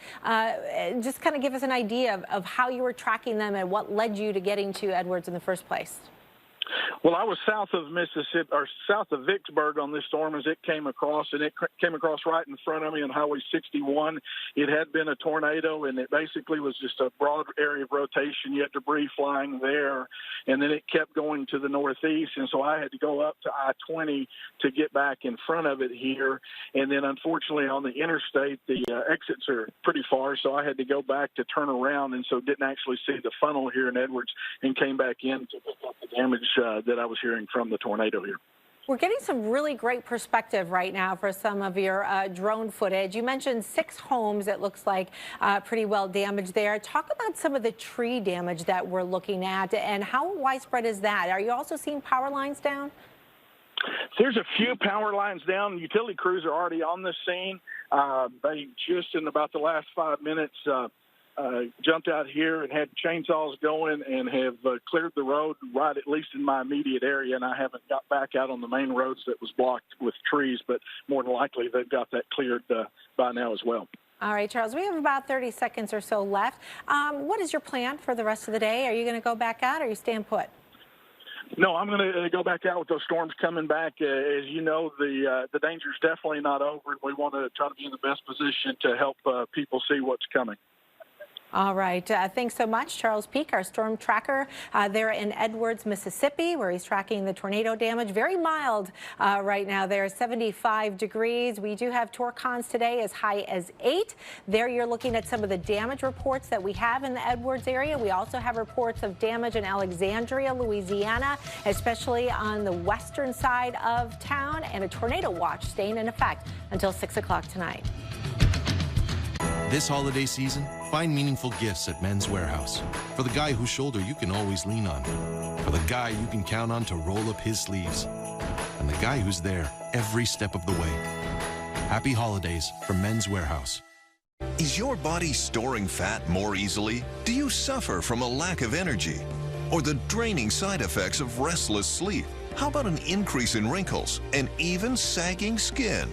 just kind of give us an idea of how you were tracking them and what led you to getting to Edwards in the first place. Well, I was south of Mississippi, or south of Vicksburg on this storm as it came across, and it came across right in front of me on Highway 61. It had been a tornado, and it basically was just a broad area of rotation. You had debris flying there, and then it kept going to the northeast, and so I had to go up to I-20 to get back in front of it here. And then, unfortunately, on the interstate, the exits are pretty far, so I had to go back to turn around, and so didn't actually see the funnel here in Edwards and came back in to pick up the damage that I was hearing from the tornado here. We're getting some really great perspective right now for some of your drone footage. You mentioned 6 homes, it looks like, pretty well damaged there. Talk about some of the tree damage that we're looking at and how widespread is that? Are you also seeing power lines down? There's a few power lines down. Utility crews are already on the scene. They just in about the last 5 minutes jumped out here and had chainsaws going and have cleared the road right at least in my immediate area, and I haven't got back out on the main roads that was blocked with trees, but more than likely they've got that cleared by now as well. All right, Charles, we have about 30 seconds or so left. What is your plan for the rest of the day? Are you going to go back out or are you staying put? No, I'm going to go back out with those storms coming back. As you know, the danger's definitely not over, and we want to try to be in the best position to help people see what's coming. All right. Thanks so much, Charles Peak, our storm tracker there in Edwards, Mississippi, where he's tracking the tornado damage. Very mild right now there, 75 degrees. We do have torcons today as high as 8. There you're looking at some of the damage reports that we have in the Edwards area. We also have reports of damage in Alexandria, Louisiana, especially on the western side of town, and a tornado watch staying in effect until 6 o'clock tonight. This holiday season, find meaningful gifts at Men's Warehouse. For the guy whose shoulder you can always lean on. For the guy you can count on to roll up his sleeves. And the guy who's there every step of the way. Happy holidays from Men's Warehouse. Is your body storing fat more easily? Do you suffer from a lack of energy? Or the draining side effects of restless sleep? How about an increase in wrinkles and even sagging skin?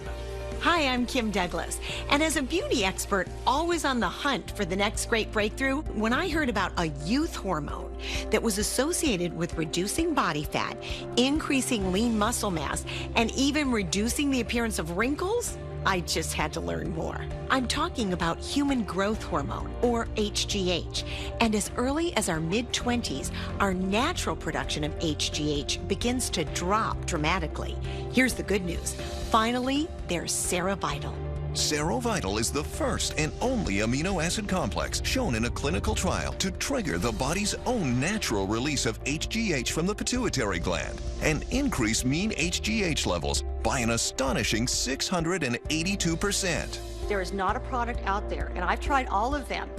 Hi, I'm Kim Douglas, and as a beauty expert always on the hunt for the next great breakthrough, when I heard about a youth hormone that was associated with reducing body fat, increasing lean muscle mass, and even reducing the appearance of wrinkles, I just had to learn more. I'm talking about human growth hormone, or HGH, and as early as our mid-20s, our natural production of HGH begins to drop dramatically. Here's the good news. Finally, there's Serovital. Serovital is the first and only amino acid complex shown in a clinical trial to trigger the body's own natural release of HGH from the pituitary gland and increase mean HGH levels by an astonishing 682%. There is not a product out there, and I've tried all of them,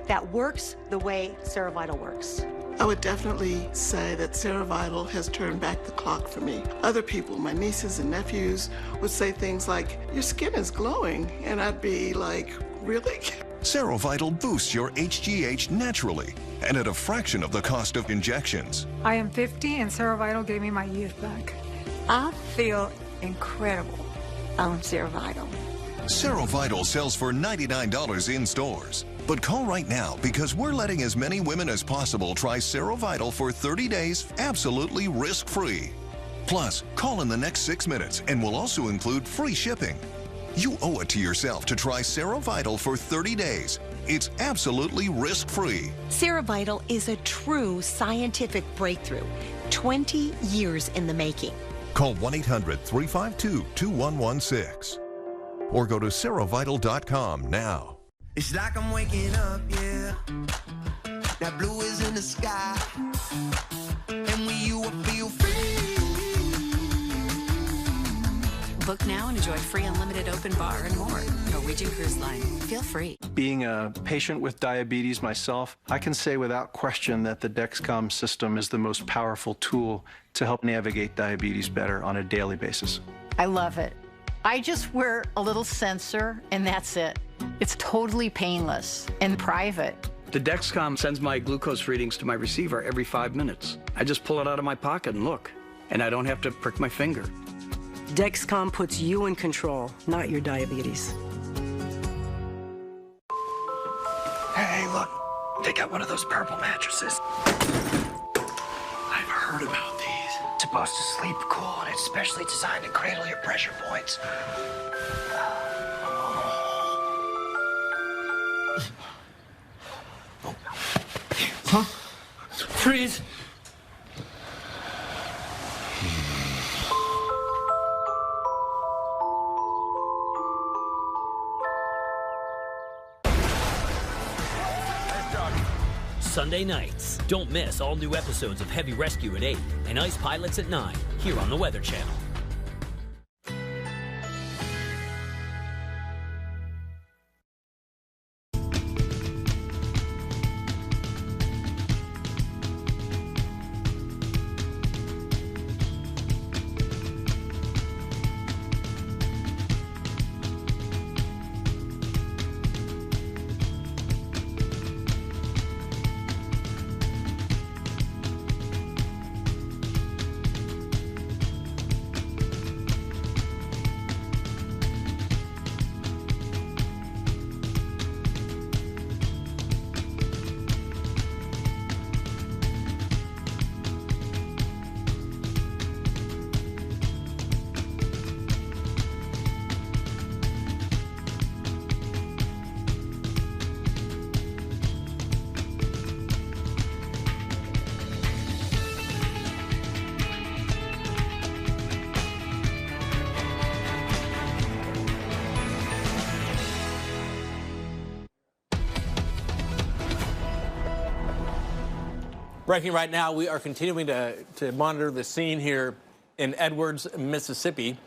that works the way Serovital works. I would definitely say that Serovital has turned back the clock for me. Other people, my nieces and nephews, would say things like, your skin is glowing, and I'd be like, really? Serovital boosts your HGH naturally and at a fraction of the cost of injections. I am 50 and Serovital gave me my youth back. I feel incredible on Serovital. Serovital sells for $99 in stores. But call right now because we're letting as many women as possible try Serovital for 30 days absolutely risk-free. Plus, call in the next 6 minutes and we'll also include free shipping. You owe it to yourself to try Serovital for 30 days. It's absolutely risk-free. Serovital is a true scientific breakthrough, 20 years in the making. Call 1-800-352-2116 or go to Serovital.com now. It's like I'm waking up, yeah. That blue is in the sky. And with you, I feel free. Book now and enjoy free unlimited open bar and more. Norwegian Cruise Line. Feel free. Being a patient with diabetes myself, I can say without question that the Dexcom system is the most powerful tool to help navigate diabetes better on a daily basis. I love it. I just wear a little sensor and that's it. It's totally painless and private. The Dexcom sends my glucose readings to my receiver every 5 minutes. I just pull it out of my pocket and look, and I don't have to prick my finger. Dexcom puts you in control, not your diabetes. Hey, look, they got one of those purple mattresses. I've heard about these. It's supposed to sleep cool, and it's specially designed to cradle your pressure points. Huh? Freeze! Sunday nights. Don't miss all new episodes of Heavy Rescue at 8 and Ice Pilots at 9 here on the Weather Channel. Breaking right now, we are continuing to monitor the scene here in Edwards, Mississippi.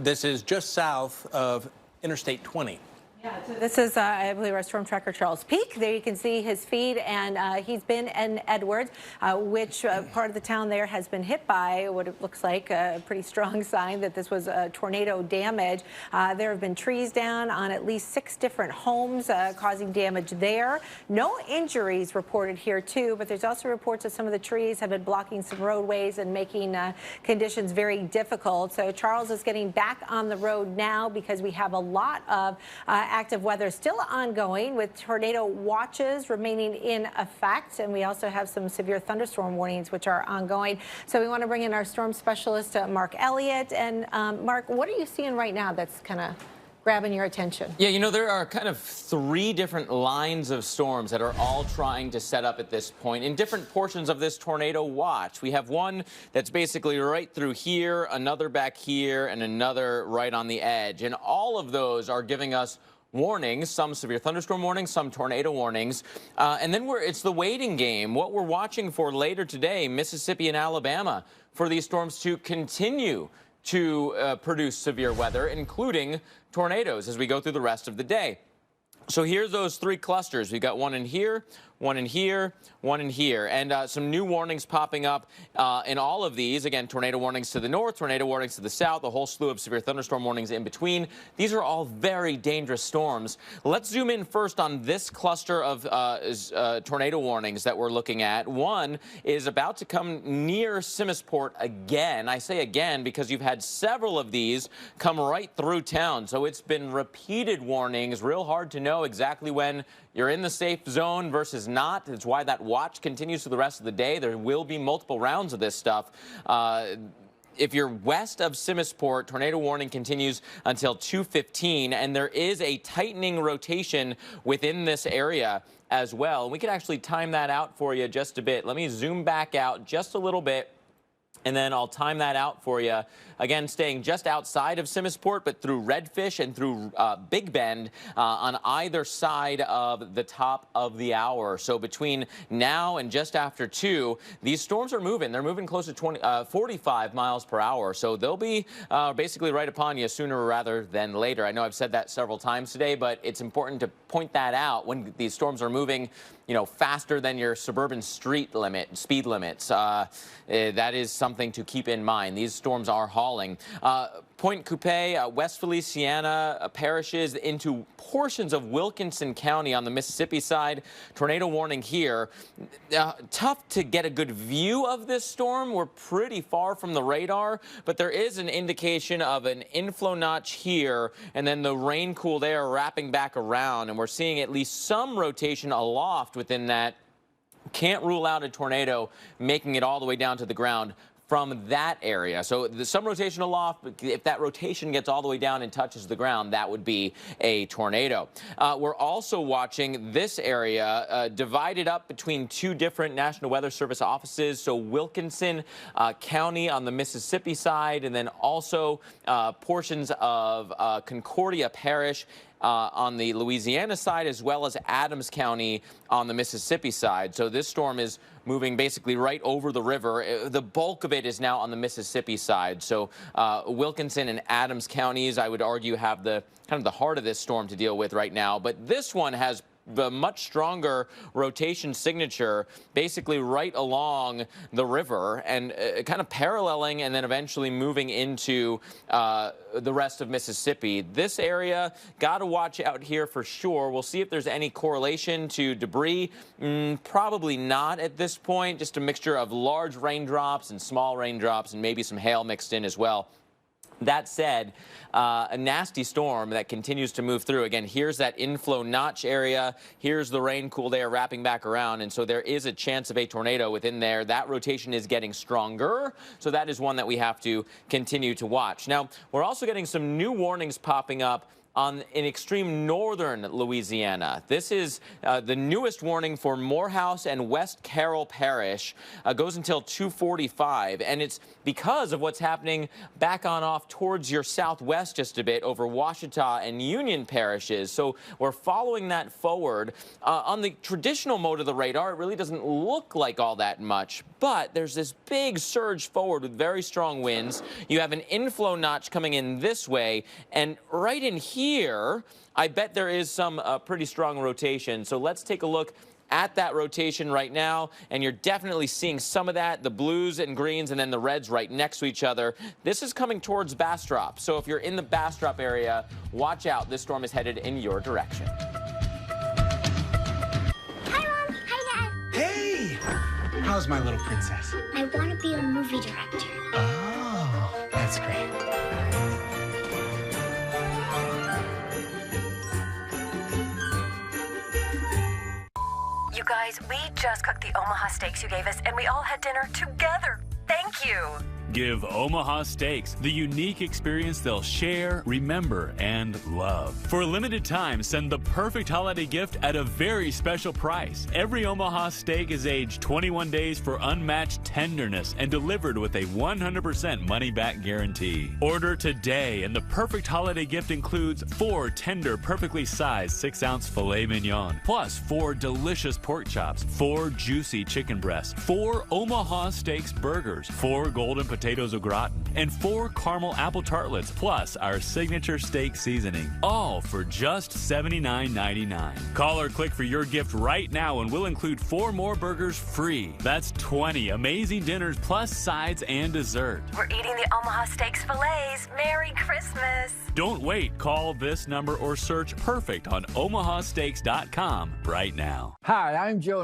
This is just south of Interstate 20. Yeah, so this is, I believe, our storm tracker, Charles Peak. There you can see his feed, and he's been in Edwards, which part of the town there has been hit by what it looks like a pretty strong sign that this was tornado damage. There have been trees down on at least 6 different homes, causing damage there. No injuries reported here, too, but there's also reports that some of the trees have been blocking some roadways and making conditions very difficult. So Charles is getting back on the road now because we have a lot of active weather still ongoing, with tornado watches remaining in effect, and we also have some severe thunderstorm warnings which are ongoing. So we want to bring in our storm specialist, Mark Elliott. And Mark, what are you seeing right now that's kind of grabbing your attention? Yeah, you know, there are kind of 3 different lines of storms that are all trying to set up at this point in different portions of this tornado watch. We have one that's basically right through here, another back here, and another right on the edge. And all of those are giving us warnings, some severe thunderstorm warnings, some tornado warnings. And then it's the waiting game. What we're watching for later today, Mississippi and Alabama, for these storms to continue to produce severe weather, including tornadoes, as we go through the rest of the day. So here's those 3 clusters. We've got one in here, one in here, one in here, and some new warnings popping up in all of these. Again, tornado warnings to the north, tornado warnings to the south, a whole slew of severe thunderstorm warnings in between. These are all very dangerous storms. Let's zoom in first on this cluster of tornado warnings that we're looking at. One is about to come near Simisport again. I say again because you've had several of these come right through town, so it's been repeated warnings. Real hard to know exactly when you're in the safe zone versus not. That's why that watch continues for the rest of the day. There will be multiple rounds of this stuff. If you're west of Simisport, tornado warning continues until 2:15, and there is a tightening rotation within this area as well. We can actually time that out for you just a bit. Let me zoom back out just a little bit, and then I'll time that out for you. Again, staying just outside of Simisport, but through Redfish and through Big Bend on either side of the top of the hour. So between now and just after 2, these storms are moving. They're moving close to 45 miles per hour. So they'll be basically right upon you sooner rather than later. I know I've said that several times today, but it's important to point that out when these storms are moving, you know, faster than your suburban speed limits. That is something to keep in mind. These storms are hauling. Point Coupé, West Feliciana parishes into portions of Wilkinson County on the Mississippi side. Tornado warning here. Tough to get a good view of this storm. We're pretty far from the radar, but there is an indication of an inflow notch here, and then the rain-cooled air wrapping back around, and we're seeing at least some rotation aloft within that. Can't rule out a tornado making it all the way down to the ground from that area. So some rotation aloft, but if that rotation gets all the way down and touches the ground, that would be a tornado. We're also watching this area divided up between 2 different National Weather Service offices. So Wilkinson County on the Mississippi side, and then also portions of Concordia Parish on the Louisiana side, as well as Adams County on the Mississippi side. So this storm is moving basically right over the river. The bulk of it is now on the Mississippi side. So Wilkinson and Adams counties, I would argue, have the kind of the heart of this storm to deal with right now. But this one has the much stronger rotation signature, basically right along the river and kind of paralleling and then eventually moving into the rest of Mississippi. This area, got to watch out here for sure. We'll see if there's any correlation to debris. Probably not at this point. Just a mixture of large raindrops and small raindrops and maybe some hail mixed in as well. That said, a nasty storm that continues to move through. Again, here's that inflow notch area. Here's the rain-cooled air wrapping back around, and so there is a chance of a tornado within there. That rotation is getting stronger, so that is one that we have to continue to watch. Now, we're also getting some new warnings popping up in extreme northern Louisiana. This is the newest warning for Morehouse and West Carroll Parish. Goes until 2:45, and it's because of what's happening back on off towards your southwest just a bit over Ouachita and Union parishes. So we're following that forward. On the traditional mode of the radar, it really doesn't look like all that much, but there's this big surge forward with very strong winds. You have an inflow notch coming in this way, and right in here, I bet there is some pretty strong rotation. So let's take a look at that rotation right now, and you're definitely seeing some of that, the blues and greens and then the reds right next to each other. This is coming towards Bastrop, so if you're in the Bastrop area, watch out. This storm is headed in your direction. Hi, Mom. Hi, Dad. Hey! How's my little princess? I want to be a movie director. Oh, that's great. You guys, we just cooked the Omaha steaks you gave us, and we all had dinner together. Thank you. Give Omaha Steaks the unique experience they'll share, remember, and love. For a limited time, send the perfect holiday gift at a very special price. Every Omaha steak is aged 21 days for unmatched tenderness and delivered with a 100% money-back guarantee. Order today, and the perfect holiday gift includes 4 tender, perfectly sized 6-ounce filet mignon, plus 4 delicious pork chops, 4 juicy chicken breasts, 4 Omaha Steaks burgers, 4 golden potatoes au gratin, and 4 caramel apple tartlets, plus our signature steak seasoning, all for just $79.99. Call or click for your gift right now, and we'll include 4 more burgers free. That's 20 amazing dinners plus sides and dessert. We're eating the Omaha Steaks fillets. Merry Christmas. Don't wait. Call this number or search perfect on omahasteaks.com right now. Hi, I'm Joe.